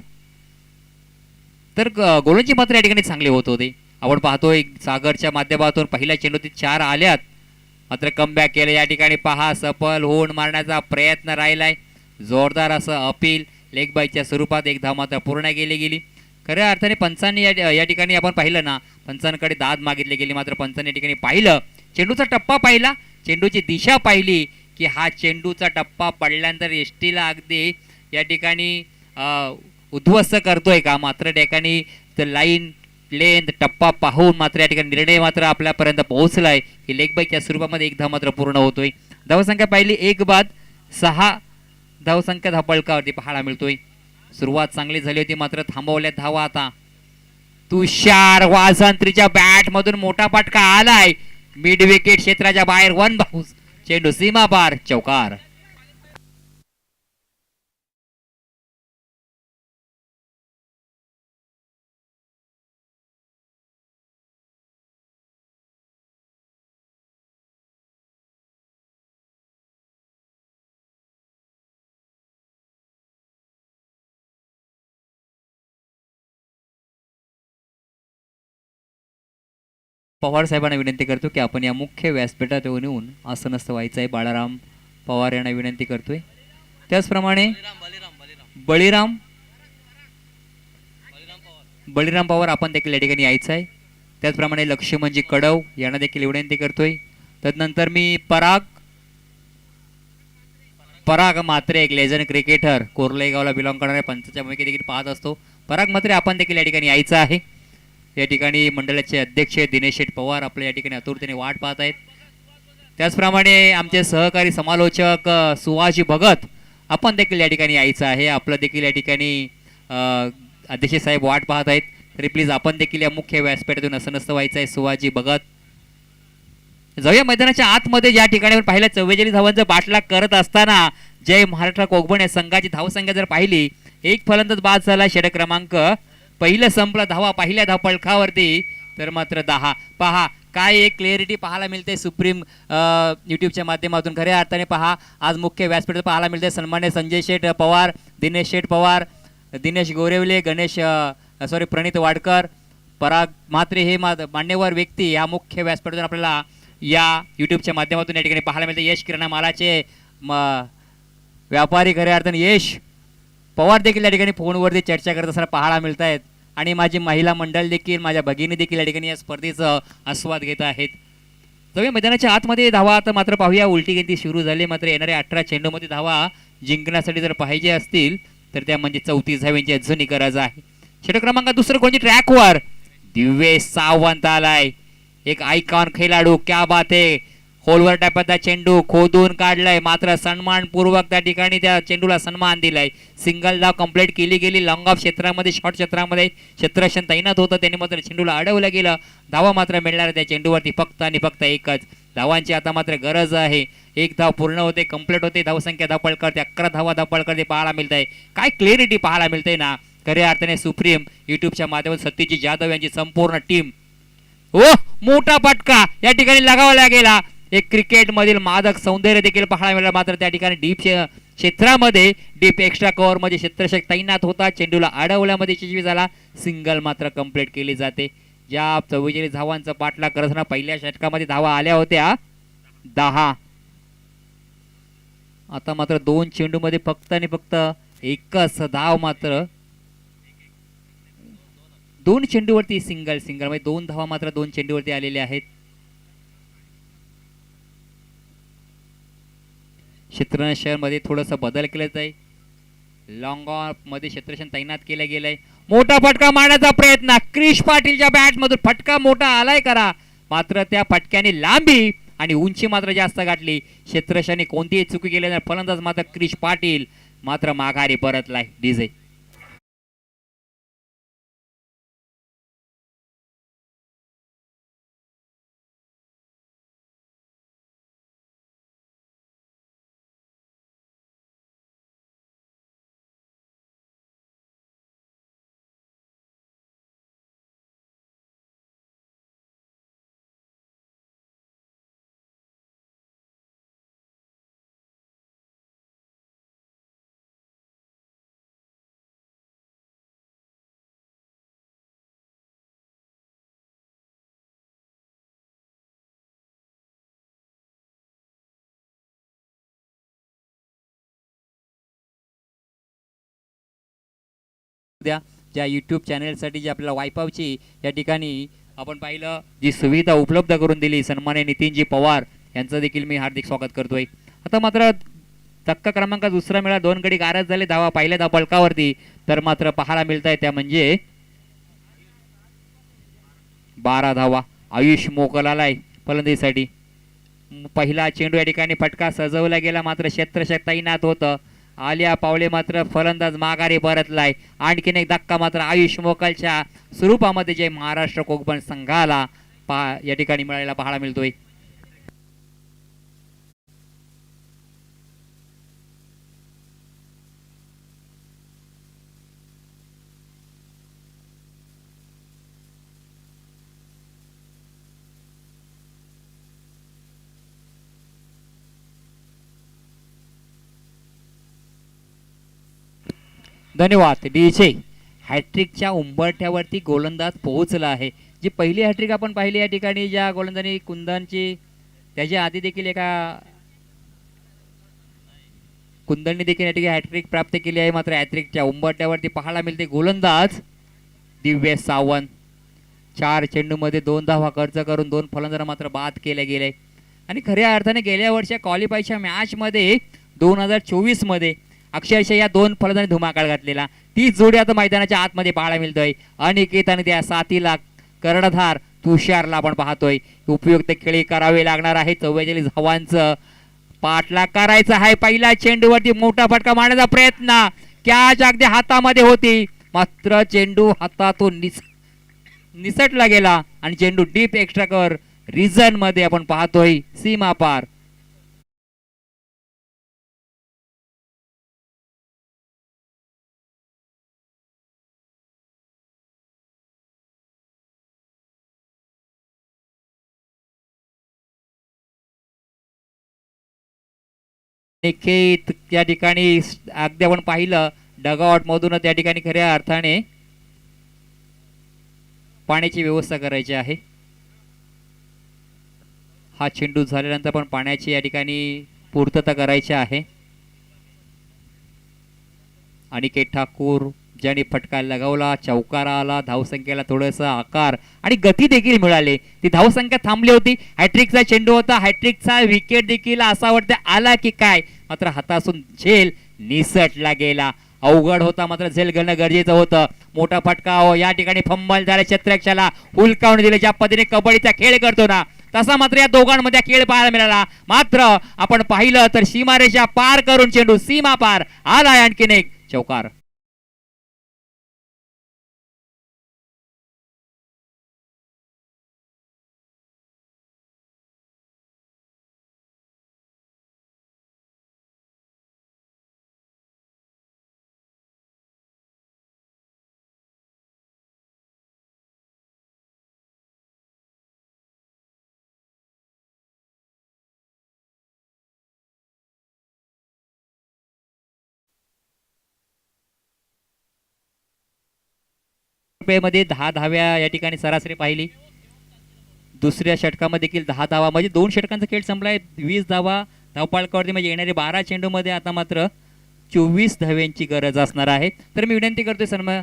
तर गोलंदाजी मात्र या ठिकाणी चांगले होत होते. आपण पाहतोय सागरच्या माध्यमातून पहिल्या चेंडूत 4 आल्यात, मात्र कमबॅक केलं. या ठिकाणी पहा सफल होऊन मारण्याचा प्रयत्न राहिलाय. जोरदार असं अपील लेग बायच्या स्वरूपात एक धाव मात्र पूर्ण गेली. खऱ्या अर्थाने पंचांनी या ठिकाणी आपण पाहिलं ना, पंचांकडे दाद मागितली गेली, मात्र पंचांनी या ठिकाणी पाहिलं चेंडूचा टप्पा पाहिला, चेंडूची दिशा पाहिली की हा चेंडूचा टप्पा पडल्यानंतर एसटीला अगदी या ठिकाणी उद्ध्वस्त करतोय का. मात्र त्या ठिकाणी लाईन लेंथ टप्पा पाहून मात्र या ठिकाणी निर्णय मात्र आपल्यापर्यंत पोहोचलाय की लेग बाईच्या स्वरूपामध्ये एक धाव मात्र पूर्ण होतोय. धावसंख्या पाहिली 1 बाद 6 धावसंख्या धावपळकावरती पाहायला मिळतोय. सुरुवात चांगली झाली होती, मात्र थांबवल्या धावा. आता तुषार वासंत्रीच्या बॅट मधून मोठा फटका आलाय. मिड विकेट क्षेत्राच्या बाहेर 1 बाउन्स. चेंडू सीमा पार, चौकार. पवार साहेबांना विनंती करतो की आपण या मुख्य व्यासपीठात येऊन असं नसतं व्हायचं आहे. बाळाराम पवार यांना विनंती करतोय. त्याचप्रमाणे बळीराम पवार आपण देखील या ठिकाणी यायचं आहे. त्याचप्रमाणे लक्ष्मणजी कडव यांना देखील विनंती करतोय. त्यानंतर मी पराग मात्रे, एक लेजंड क्रिकेटर, कोरलेगावला बिलॉंग करणाऱ्या पंचाच्या भूमिकेत देखील पाहत असतो. पराग मात्रे आपण देखील या ठिकाणी यायचं आहे. या ठिकाणी मंडळाचे अध्यक्ष दिनेश शेठ पवार आपल्या या ठिकाणी आतुरतेने वाट पाहत आहेत. त्याचप्रमाणे आमचे सहकारी समालोचक सुहाजी भगत आपण देखील या ठिकाणी यायचं आहे. आपलं देखील या ठिकाणी अध्यक्ष साहेब वाट पाहत आहेत, तरी प्लीज आपण देखील या मुख्य व्यासपीठातून असं नसतं व्हायचं आहे. सुवाजी बघत जाऊया मैदानाच्या आतमध्ये. ज्या ठिकाणी आपण पाहिलं 44 धावांचा बाटला करत असताना जय महाराष्ट्र कोकण या संघाची धावसंख्या जर पाहिली, एक फलंदाज बाद झाला, षटक क्रमांक पहिलं संपलं, धावा पहिल्या धावपळकावरती तर मात्र 10. पहा काय एक क्लिअरिटी पाहायला मिळते सुप्रीम यूट्यूबच्या माध्यमातून. खऱ्या अर्थाने पहा आज मुख्य व्यासपीठात पाहायला मिळते सन्मान्य संजय शेठ पवार, दिनेश शेठ पवार, दिनेश गोरेवले, प्रणित वाडकर, पराग म्हात्रे हे मान्यवर व्यक्ती या मुख्य व्यासपीठातून आपल्याला या यूट्यूबच्या माध्यमातून या ठिकाणी पाहायला मिळते. यश किराणा मालाचे व्यापारी खऱ्या अर्थाने यश पवार देखील या ठिकाणी फोनवरती चर्चा करत असताना पाहायला मिळत आहेत. आणि माझी महिला मंडळ देखील, माझ्या भगिनी देखील या ठिकाणी या स्पर्धेचं आस्वाद घेत आहेत. तर मैदानाच्या आतमध्ये धावा आता मात्र पाहूया. उलटी गिनती सुरू झाली, मात्र येणाऱ्या 18 चेंडूमध्ये धावा जिंकण्यासाठी जर पाहिजे असतील तर त्या म्हणजे 34 धाव्यांची अजूनही गरज आहे. षटक क्रमांक दुसरं कोणती ट्रॅकवर दिव्येश सावंत आलाय, एक आयकॉन खेळाडू. क्या बात आहे, होलवर टाकता चेंडू खोदून काढलाय, मात्र सन्मानपूर्वक त्या ठिकाणी त्या चेंडूला सन्मान दिलाय. सिंगल धाव कंप्लीट केली गेली. लॉंग ऑफ क्षेत्रामध्ये, शॉर्ट क्षेत्रामध्ये क्षेत्ररक्षण तैनात होतं, त्यांनी मात्र चेंडूला अडवलं गेलं. धावा मात्र मिळणार त्या चेंडूवरती फक्त आणि फक्त एकच. धावांची आता मात्र गरज आहे. एक धाव पूर्ण होते, कंप्लीट होते, धावसंख्या धावपळ करते, 11 धावा धावपळ करते पाहायला मिळत आहे. काय क्लिअरिटी पाहायला मिळते ना खऱ्या अर्थाने सुप्रीम यूट्यूबच्या माध्यमातून सत्यजित जाधव यांची संपूर्ण टीम. मोठा फटका या ठिकाणी लगावला गेला. एक क्रिकेट मधील मादक सौंदर्य देखील पाहायला मिळालं, मात्र त्या ठिकाणी डीप क्षेत्रामध्ये डीप एक्स्ट्रा कव्हर मध्ये क्षेत्ररक्षक तैनात होता, चेंडूला अडवल्यामध्ये यशस्वी झाला. सिंगल मात्र कंप्लीट केली जाते. ज्या 44 धावांचा पाठलाग करताना पहिल्या षटकामध्ये धावा आल्या होत्या 10. आता मात्र 2 चेंडूमध्ये फक्त आणि फक्त एकच धाव, मात्र 2 चेंडूवरती सिंगल म्हणजे 2 धावा मात्र 2 चेंडूवरती आलेले आहेत. क्षेत्ररक्षण मध्ये थोडंसं बदल केलं जाईल. लॉंग ऑफ मध्ये क्षेत्ररक्षण तैनात केलं गेलंय. मोठा फटका मारण्याचा प्रयत्न, क्रिश पाटीलच्या बॅट मधून फटका मोठा आलाय करा, मात्र त्या फटक्याने लांबी आणि उंची मात्र जास्त गाठली. क्षेत्ररक्षणाने कोणतीही चुकी केली नाही. फलंदाज मात्र क्रिश पाटील मात्र माघारी परतलाय. डीजे द्या. ज्या यूट्यूब चॅनलसाठी जी आपल्याला वायपावची या ठिकाणी आपण पाहिलं जी सुविधा उपलब्ध करून दिली सन्मान्य नितीनजी पवार यांचं देखील मी हार्दिक स्वागत करतोय. आता मात्र धक्का क्रमांक दुसरा मिळा, 2 गडी गारज झाले. धावा पहिल्या धावपळकावरती तर मात्र पाहायला मिळत आहे त्या म्हणजे 12 धावा. आयुष मोकल आलाय फलंदाजीसाठी. पहिला चेंडू या ठिकाणी फटका सजवला गेला, मात्र क्षेत्ररक्षक तैनात होतं. आल्या पावले मात्र फलंदाज माघारी परतलाय. आणखीन एक धक्का मात्र आयुष मोकलच्या स्वरूपामध्ये जे महाराष्ट्र कोकण संघाला या ठिकाणी मिळालेला पाहायला मिळतोय. धन्यवाद. डीजे हॅट्रिकच्या उंबरठ्यावरती गोलंदाज पोहोचला आहे. जी पहिली हॅट्रिक आपण पाहिली या ठिकाणी ज्या गोलंदाजाने कुंदनची, त्याच्या आधी देखील एका कुंदनने देखील या ठिकाणी हॅट्रिक प्राप्त केली आहे. मात्र हॅट्रिकच्या उंबरठ्यावरती पाहायला मिळते गोलंदाज दिव्येश सावंत. 4 चेंडूमध्ये 2 धावा खर्च करून 2 फलंदाज मात्र बाद केले गेले. आणि खऱ्या अर्थाने गेल्या वर्षी क्वालिफायच्या मॅच मध्ये 2024 मध्ये अक्षरशः या 2 फलंदाजांनी धुमाकाळ घातलेला. ती जोडी आता मैदानाच्या आतमध्ये पाहायला मिळतोय. अनिकेत आणि त्या साथीला कर्णधार तुषारला आपण पाहतोय. उपयुक्त खेळी करावे लागणार आहे. 44 धावांचं पाठलाग करायचा आहे. पहिल्या चेंडूवरती मोठा फटका मारण्याचा प्रयत्न, कॅच अगदी हातामध्ये होती, मात्र चेंडू हातातून निसटला गेला आणि चेंडू डीप एक्स्ट्रा कव्हर रिझन मध्ये आपण पाहतोय सीमा पार. निकेत त्या ठिकाणी अगदी आपण पाहिलं डगआउट मधून त्या ठिकाणी खऱ्या अर्थाने पाण्याची व्यवस्था करायची आहे. हा चेंडू झाल्यानंतर पण पाण्याची या ठिकाणी पूर्तता करायची आहे. अनिकेत ठाकूर ज्याने फटका लगावला, चौकारा आला, धावसंख्येला थोडंसं आकार आणि गती देखील मिळाली. ती धावसंख्या थांबली होती. हॅट्रिकचा चेंडू होता, हॅट्रिकचा विकेट देखील असा वाटतं आला की काय, मात्र हातासून झेल निसटला गेला. अवघड होता, मात्र झेल घालणं गरजेचं होतं. मोठा फटका या ठिकाणी फंबल झाला, क्षेत्ररक्षकाला हुलकावून दिले. ज्या पद्धतीने कबड्डीचा खेळ करतो ना तसा मात्र या दोघांमध्ये खेळ पाहायला मिळाला. मात्र आपण पाहिलं तर सीमारेषा पार करून चेंडू सीमा पार आलाय. आणखीन एक चौकार. मध्ये 10 धाव्या या ठिकाणी सरासरी पाहिली. दुसऱ्या षटकामध्ये देखील 10 धावा, म्हणजे 2 षटकांचा खेळ संपलाय. 20 धावा धावपाळकावरती, म्हणजे येणारे 12 चेंडू मध्ये आता मात्र 24 धाव्यांची गरज असणार आहे. तर मी विनंती करतोय सन्मान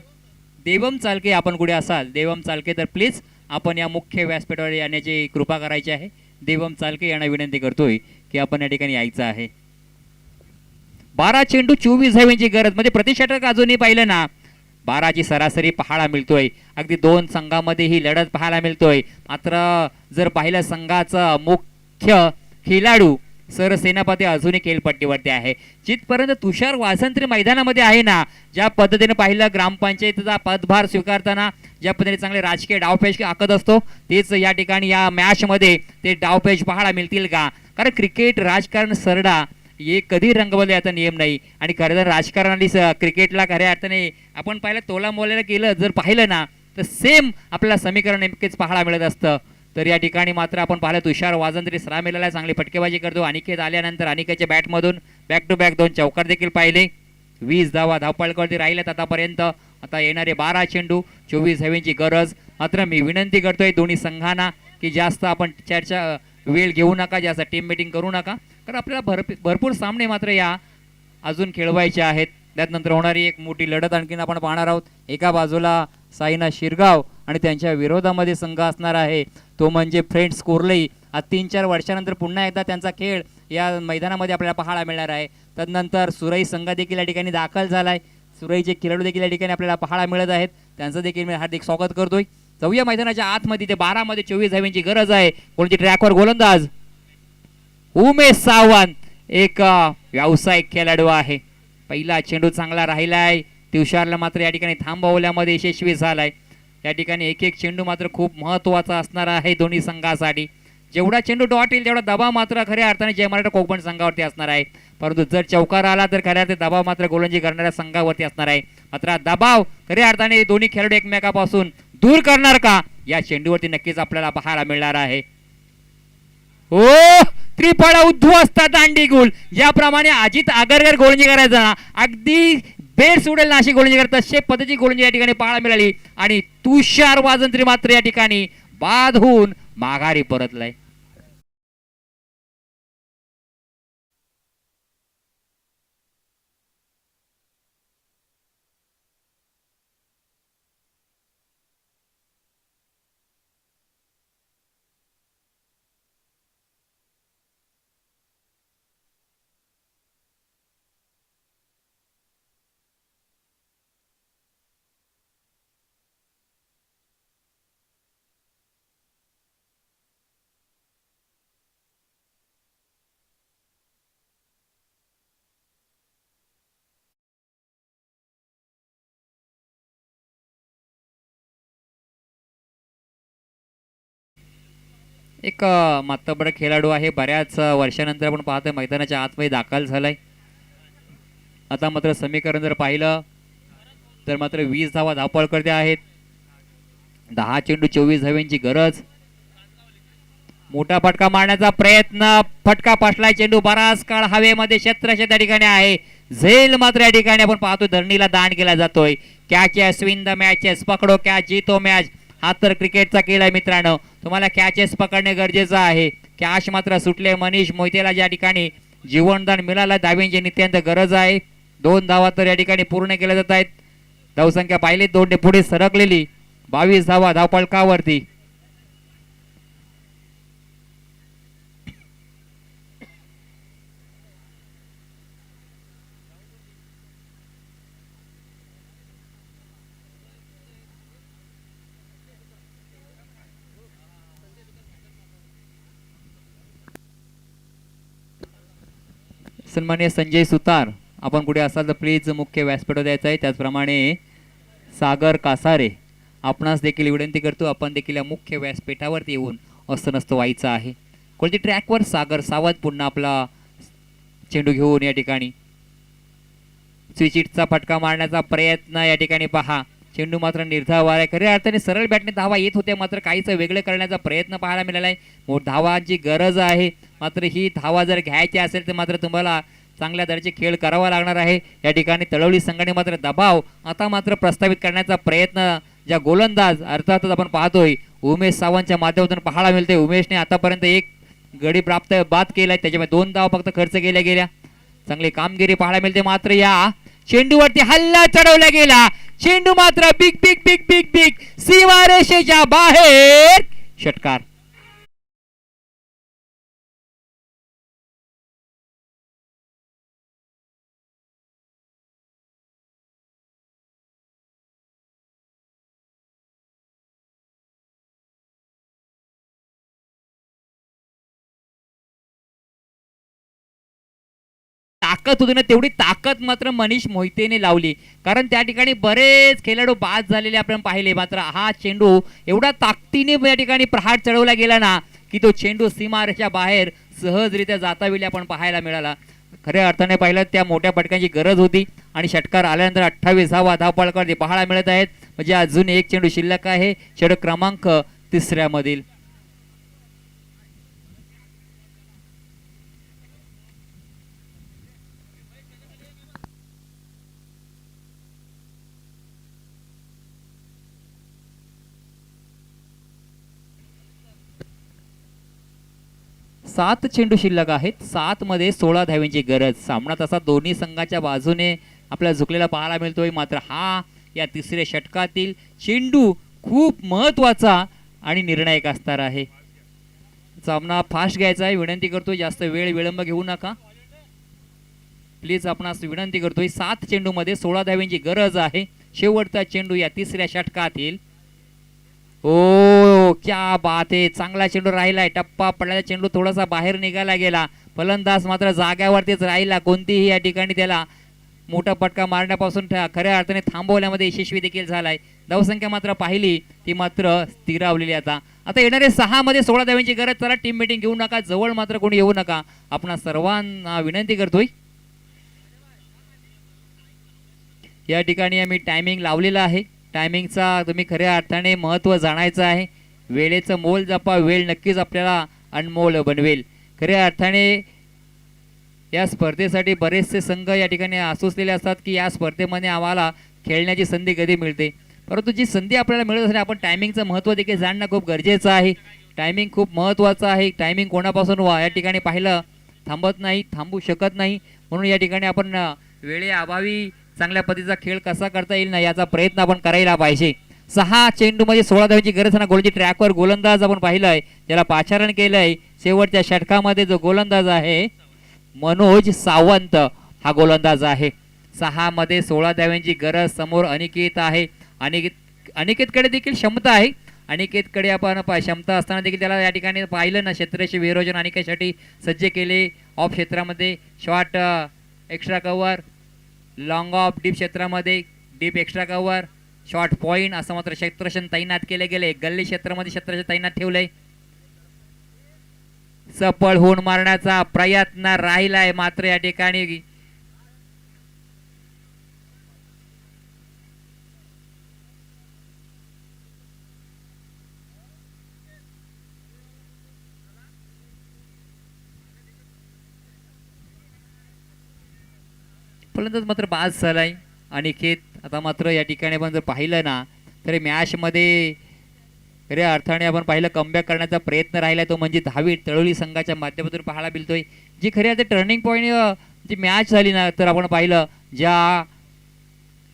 देवम चालके, आपण कुठे असाल देवम चालके तर प्लीज आपण या मुख्य व्यासपीठावर येण्याची कृपा करायची आहे. देवम चालके यांना विनंती करतोय की आपण या ठिकाणी यायचं आहे. 12 चेंडू 24 धाव्यांची गरज, म्हणजे प्रति षटक अजूनही पाहिलं ना 12ची सरासरी पाहायला मिळतोय. अगदी 2 संघामध्ये ही लढत पाहायला मिळतोय. मात्र जर पाहिलं संघाचा मुख्य खेळाडू सरसेनापती अजूनही खेळपट्टीवरती आहे. जिथपर्यंत तुषार वासंत्री मैदानामध्ये आहे ना, ज्या पद्धतीने पाहिलं ग्रामपंचायतीचा पदभार स्वीकारताना ज्या पद्धतीने चांगले राजकीय डावपेच आखत असतो, तेच या ठिकाणी या मॅच मध्ये ते डावपेच पाहायला मिळतील का? कारण क्रिकेट राजकारण सरडा हे कधी रंगवले याचा नियम नाही. आणि खरं तर राजकारण आणि क्रिकेटला खऱ्या अर्थाने आपण पाहिलं तोला मोलाला केलं जर पाहिलं ना तर सेम आपल्याला समीकरण नेमकेच पाहायला मिळत असतं. तर या ठिकाणी मात्र आपण पाहिलं तुषार वाजंत्री सलामीला चांगली फटकेबाजी करतो. अनिकेत आल्यानंतर अनिकेतच्या बॅटमधून बॅक टू बॅक 2 चौकार देखील पाहिले. 20 धावा धावपळकावरती राहिल्यात आतापर्यंत. आता येणारे 12 चेंडू 24 धाव्यांची गरज. मात्र मी विनंती करतोय दोन्ही संघांना की जास्त आपण चर्चा वेळ घेऊ नका, जास्त टीम मीटिंग करू नका, कारण आपल्याला भरपूर सामने मात्र या अजून खेळवायचे आहेत. त्यानंतर होणारी एक मोठी लढत आणखीन आपण पाहणार आहोत. एका बाजूला साईना शिरगाव आणि त्यांच्या विरोधामध्ये संघ असणार आहे तो म्हणजे फ्रेंड्स कोर्लई. आज 3-4 वर्षानंतर पुन्हा एकदा त्यांचा खेळ या मैदानामध्ये आपल्याला पाहायला मिळणार आहे. तदनंतर सुरई संघ देखील या ठिकाणी दाखल झालाय. सुरईचे खेळाडू देखील या ठिकाणी आपल्याला पाहायला मिळत आहेत. त्यांचं देखील मी हार्दिक स्वागत करतोय. जाऊया मैदानाच्या आतमध्ये. ते 12 मध्ये 24 धाव्यांची गरज आहे. कोणती ट्रॅकवर गोलंदाज उमेश सावंत एक व्यावसायिक खेळाडू आहे. पहिला चेंडू चांगला राहिलाय. तुषारला मात्र या ठिकाणी थांबवल्यामध्ये यशस्वी झालाय. या ठिकाणी एक एक चेंडू मात्र खूप महत्त्वाचा असणार आहे दोन्ही संघासाठी. जेवढा चेंडू डॉट येईल तेवढा दबाव मात्र खऱ्या अर्थाने जय मराठा कोकण संघावरती असणार आहे. परंतु जर चौकार आला तर खऱ्या अर्थाने दबाव मात्र गोलंदाजी करणाऱ्या संघावरती असणार आहे. मात्र दबाव खऱ्या अर्थाने दोन्ही खेळाडू एकमेकापासून दूर करणार का या चेंडूवरती नक्कीच आपल्याला पाहायला मिळणार आहे. ओ त्रिफळा उद्ध्वस्त दांडी गुल, ज्याप्रमाणे अजित आगरकर गोलंदाजी करायचा ना अगदी बेड सोडेल ना अशी गोलंदाजी करतात तसे पद्धतीची गोलंदाजी या ठिकाणी पाहायला मिळाली. आणि तुषार वाजंत्री मात्र या ठिकाणी बाद होऊन माघारी परतलाय. एक मातब्बर खेळाडू आहे, बऱ्याच वर्षानंतर आपण पाहतोय मैदानाच्या आतमध्ये दाखल झालाय. आता मात्र समीकरण जर पाहिलं तर मात्र 20 धावा धावपळ करते आहेत. 10 चेंडू 24 धाव्यांची गरज. मोठा फटका मारण्याचा प्रयत्न, फटका पासलाय, चेंडू बराच काळ हवेमध्ये क्षेत्रच्या त्या ठिकाणी आहे. झेल मात्र या ठिकाणी आपण पाहतो धरणीला दान केला जातोय. कॅचेस विन द मॅचेस, पकडो कॅच जीतो मॅच, हा तर क्रिकेटचा खेळ आहे मित्रांनो. तुम्हाला कॅचेस पकडणे गरजेचं आहे. कॅच मात्र सुटले. मनीष मोहितेला ज्या ठिकाणी जीवनदान मिळालं, धाव्यांची नित्यांत गरज आहे. 2 धावा तर या ठिकाणी पूर्ण केल्या जात आहेत. धावसंख्या पाहिली 2 पुढे सरकलेली. 22 धावा धावपळकावरती. सन्माननीय संजय सुतार, आपण कुठे असाल तर प्लीज मुख्य व्यासपीठावर द्यायचं आहे. त्याचप्रमाणे सागर कासारे, आपणास देखील विनंती करतो आपण देखील या मुख्य व्यासपीठावरती येऊन असं नसतं व्हायचं आहे. कोणती ट्रॅकवर सागर सावध पुन्हा आपला चेंडू घेऊन या ठिकाणी स्विचिटचा फटका मारण्याचा प्रयत्न. या ठिकाणी पहा चेंडू मात्र निर्धाव आहे. खऱ्या अर्थाने सरळ बॅटने धावा येत होत्या, मात्र काहीच वेगळे करण्याचा प्रयत्न पाहायला मिळाला आहे. धावांची गरज आहे, मात्र ही धावा जर घ्यायची असेल तर मात्र तुम्हाला चांगल्या दर्जाचे खेळ करावा लागणार आहे. या ठिकाणी तळवली संघाने मात्र दबाव आता मात्र प्रस्तावित करण्याचा प्रयत्न, ज्या गोलंदाज अर्थातच आपण पाहतोय उमेश सावंतच्या माध्यमातून पाहायला मिळते. उमेशने आतापर्यंत 1 गडी प्राप्त बाद केलाय, त्याच्यामुळे 2 धावा फक्त खर्च केल्या गेल्या. चांगली कामगिरी पाहायला मिळते. मात्र या चेंडूवरती हल्ला चढवला गेला. चेंडू मात्र big big big big big सीमारेषेच्या बाहेर. षटकार. ताकद होती ना, तेवढी ताकद मात्र मनीष मोहितेने लावली, कारण त्या ठिकाणी बरेच खेळाडू बाद झालेले आपण पाहिले. मात्र हा चेंडू एवढा ताकदीने या ठिकाणी प्रहार चढवला गेला ना की तो चेंडू सीमारेषेच्या बाहेर सहजरित्या जातावेळी आपण पाहायला मिळाला. खऱ्या अर्थाने पाहिलं त्या मोठ्या फटक्यांची गरज होती आणि षटकार आल्यानंतर 28 धावा धावपळकर पाहायला मिळत आहेत. म्हणजे अजून 1 चेंडू शिल्लक आहे षटक क्रमांक 3 मधील. सात चेंडू शिल्लक आहेत. 7 मध्ये 16 धाव्यांची गरज. सामना तसा दोन्ही संघाच्या बाजूने आपल्याला झुकलेला पाहायला मिळतोय. मात्र हा या 3ऱ्या षटकातील चेंडू खूप महत्वाचा आणि निर्णायक असणार आहे. सामना फास्ट घ्यायचा आहे, विनंती करतोय. जास्त वेळ विलंब घेऊ नका प्लीज, आपणास विनंती करतोय. 7 चेंडू मध्ये 16 धाव्यांची गरज आहे. शेवटचा चेंडू या 3ऱ्या षटकातील. ओ क्या बात आहे, चांगला चेंडू राहिलाय. टप्पा पडलेला चेंडू थोडासा बाहेर निघाला गेला. फलंदाज मात्र जाग्यावरतीच राहिला. कोणतीही या ठिकाणी त्याला मोठा फटका मारण्यापासून खऱ्या अर्थाने थांबवण्यामध्ये यशस्वी देखील झालाय. धावसंख्या मात्र पाहिली ती मात्र स्थिरावलेली. आता येणारे 6 मध्ये 16 धाव्यांची गरज. चला टीम मीटिंग घेऊ नका, जवळ मात्र कोणी येऊ नका. आपण सर्वांना विनंती करतोय. या ठिकाणी आम्ही टायमिंग लावलेला आहे. टायमिंगचा तुम्ही खऱ्या अर्थाने महत्त्व जाणायचं आहे. वेळेचं मोल जपा, वेळ नक्कीच आपल्याला अनमोल बनवेल. खऱ्या अर्थाने या स्पर्धेसाठी बरेचसे संघ या ठिकाणी आसुसलेले असतात की या स्पर्धेमध्ये आम्हाला खेळण्याची संधी कधी मिळते, परंतु जी संधी आपल्याला मिळत असते आपण टायमिंगचं महत्त्व देखील जाणणं खूप गरजेचं आहे. टायमिंग खूप महत्त्वाचं आहे. टायमिंग कोणापासून या ठिकाणी पाहिलं थांबत नाही, थांबू शकत नाही. म्हणून या ठिकाणी आपण वेळेअभावी चांगल्या पद्धतीचा खेळ कसा करता येईल ना याचा प्रयत्न आपण करायला पाहिजे. 6 चेंडू मध्ये 16 धावांची गरज आहे. गोलची ट्रॅकवर गोलंदाज आपण पाहिलंय, त्याला पाचारण केलंय. शेवटच्या षटकामध्ये जो गोलंदाज आहे मनोज सावंत हा गोलंदाज आहे. 6 मध्ये 16 धाव्यांची गरज. समोर अनिकेत आहे. अनिकेतकडे देखील क्षमता आहे. अनिकेतकडे आपण क्षमता असताना देखील त्याला या ठिकाणी पाहिलं ना क्षेत्रशी विरोजन अनिकेतसाठी सज्ज केले. ऑफ क्षेत्रामध्ये short extra cover, long off deep क्षेत्रामध्ये deep extra cover, short point असं मात्र क्षेत्रशन तैनात केले गेले. गल्ली क्षेत्रामध्ये क्षेत्रशन तैनात ठेवलंय. सफळ होऊन मारण्याचा प्रयत्न राहिलाय, मात्र या ठिकाणी फलंदाज मात्र बाद झालाय अनिकेत. आता मात्र या ठिकाणी आपण जर पाहिलं ना तर मॅच मध्ये खऱ्या अर्थाने आपण पाहिलं कमबॅक करण्याचा प्रयत्न राहिला तो म्हणजे धावी तळोली संघाच्या माध्यमातून पाहायला मिळतोय. जी खरी आता टर्निंग पॉईंट जी मॅच झाली ना तर आपण पाहिलं ज्या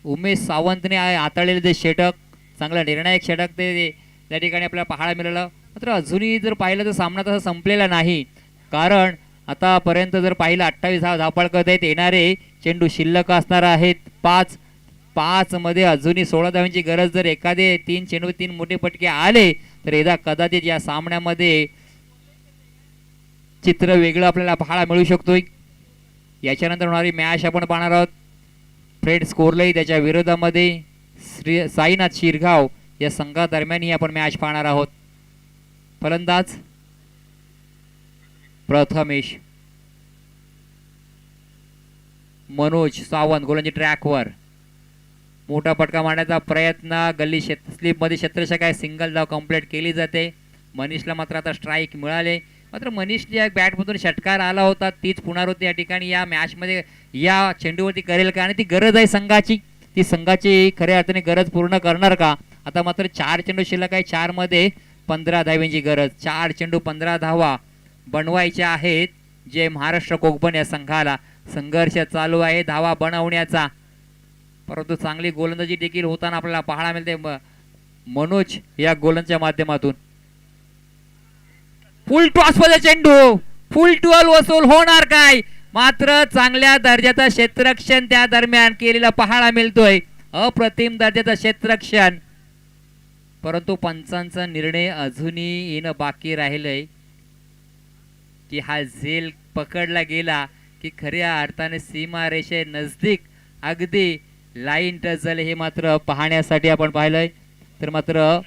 उमेश सावंतने हाताळलेलं जे षटक, चांगलं निर्णायक षटक ते त्या ठिकाणी आपल्याला पाहायला मिळालं. मात्र अजूनही जर पाहिलं तर सामना तसा संपलेला नाही, कारण आतापर्यंत जर पाहिलं 28 धावपळ करत आहेत. येणारे चेंडू शिल्लक असणार आहेत 5 मध्ये अजूनही 16 धावांची गरज. जर एखादे 3 चेंडू 3 मोठे फटके आले तर एकदा कदाचित या सामन्यामध्ये चित्र वेगळं आपल्याला पाहायला मिळू शकतोय. याच्यानंतर होणारी मॅच आपण पाहणार आहोत फ्रेड स्कोरलई त्याच्या विरोधामध्ये साईनाथ शिरगाव या संघादरम्यान ही आपण मॅच पाहणार आहोत. फलंदाज प्रथमेश, मनोज सावंत गोलंदाजी ट्रॅकवर, मोठा फटका मारण्याचा प्रयत्न गल्ली स्लिपमध्ये क्षेत्ररक्षक आहे, सिंगल धाव कंप्लीट केली जाते. मनीषला मात्र आता स्ट्राईक मिळाले. मात्र मनीष ज्या बॅटमधून षटकार आला होता तीच पुनरावृत्ती या ठिकाणी या मॅचमध्ये या चेंडूवरती करेल का, आणि ती गरज आहे संघाची, ती संघाची खऱ्या अर्थाने गरज पूर्ण करणार का. आता मात्र 4 चेंडू शिल्लक आहे, 4 मध्ये 15 धावांची गरज. 4 चेंडू 15 धावा बनवायच्या आहेत जे महाराष्ट्र कोकण या संघाला. संघर्ष चालू आहे धावा बनवण्याचा, परंतु चांगली गोलंदाजी देखील होताना आपल्याला पाहायला मिळते मनोज या गोलंदाजीच्या माध्यमातून. फुल टॉस मध्ये चेंडू, फुल टॉल वसूल होणार काय. मात्र चांगल्या दर्जाचा क्षेत्ररक्षण त्या दरम्यान केलेला पाहायला मिळतोय, अप्रतिम दर्जाचा क्षेत्ररक्षण. परंतु पंचांचा निर्णय अजूनही येणं बाकी राहिलंय की हा झेल पकडला गेला की खऱ्या अर्थाने सीमा रेषे नजदीक अगदी लाईन टच झाले, हे मात्र पाहण्यासाठी आपण पाहिलंय. तर मात्र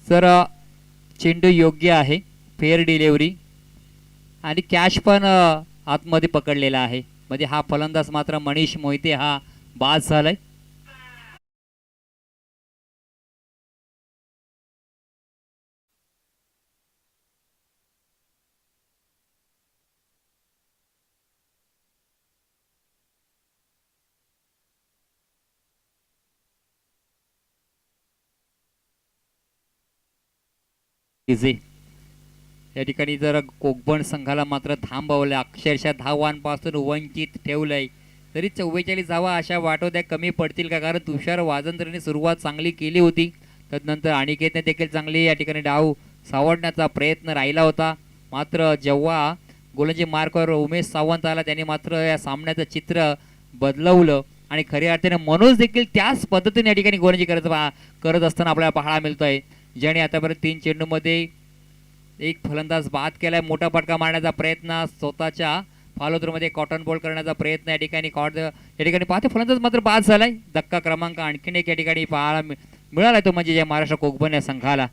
सर चेंडू योग्य आहे, फेअर डिलिव्हरी आणि कॅच पण आतमध्ये पकडलेला आहे. म्हणजे हा फलंदाज मात्र मनीष मोहिते हा बाद झालाय. या ठिकाणी जर कोकण संघाला मात्र थांबवलं, अक्षरशः धावांपासून वंचित ठेवलंय. तरी 44 धावा अशा वाटवत्या कमी पडतील का, कारण तुषार वाजंत्रेने सुरुवात चांगली केली होती. तदनंतर अनिकेतने देखील चांगली या ठिकाणी डाव सावरण्याचा प्रयत्न राहिला होता. मात्र जेव्हा गोलंदाजी मार्कवर उमेश सावंत आला त्याने मात्र या सामन्याचं चित्र बदलवलं आणि खऱ्या अर्थाने मनोज देखील त्याच पद्धतीने या ठिकाणी गोलंदाजी करत असताना आपल्याला पाहायला मिळतोय. ज्याने आतापर्यंत 3 चेंडूमध्ये एक फलंदाज बाद केलाय. मोठा फटका मारण्याचा प्रयत्न, स्वतःच्या फॉलोथ्रूमध्ये कॉटन बॉल करण्याचा प्रयत्न या ठिकाणी या ठिकाणी पाहते फलंदाज मात्र बाद झालाय. धक्का क्रमांक आणखीन एक या ठिकाणी पाहायला मिळालाय तो म्हणजे या महाराष्ट्र कोकण या संघाला.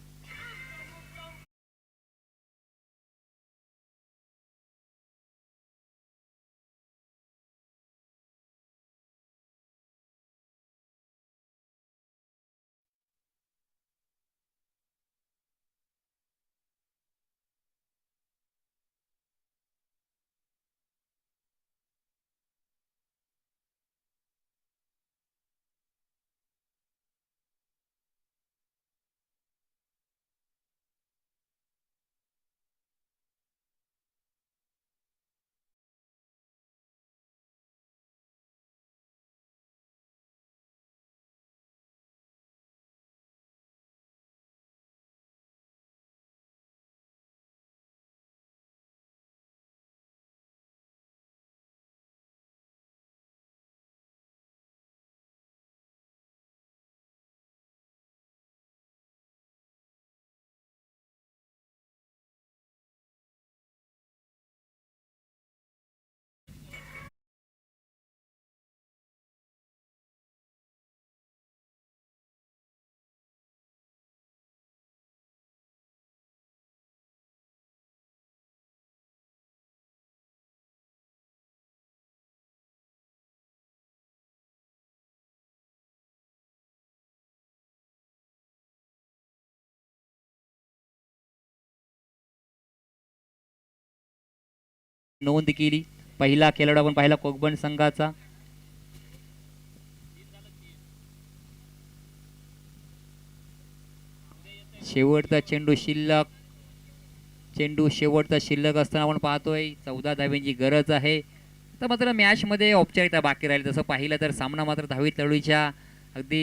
नोंद केली. पहिला खेळाडू आपण पाहिला कोकबन संघाचा. शेवटचा चेंडू शेवटचा शिल्लक असताना आपण पाहतोय 14 धाब्यांची गरज आहे. तर मात्र मॅच मध्ये औपचारिकता बाकी राहील. तसं पाहिलं तर सामना मात्र धावी तळूच्या अगदी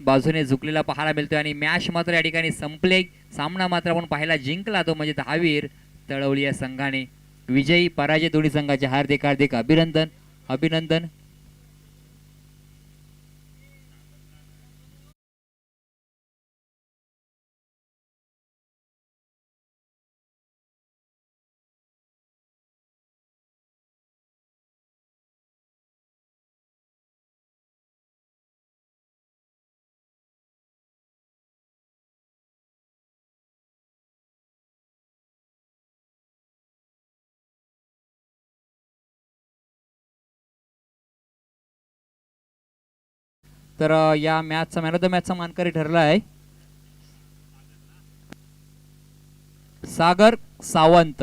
बाजूने झुकलेला पाहायला मिळतोय आणि मॅच मात्र या ठिकाणी संपले. सामना मात्र आपण पाहायला जिंकला तो म्हणजे दहावीर तळवली या संघाने. विजयी पराजय दोन्ही संघाचे हार्दिक हार्दिक अभिनंदन अभिनंदन. तर या मॅचचा मॅन ऑफ द मॅचचा मानकरी ठरला आहे सागर सावंत.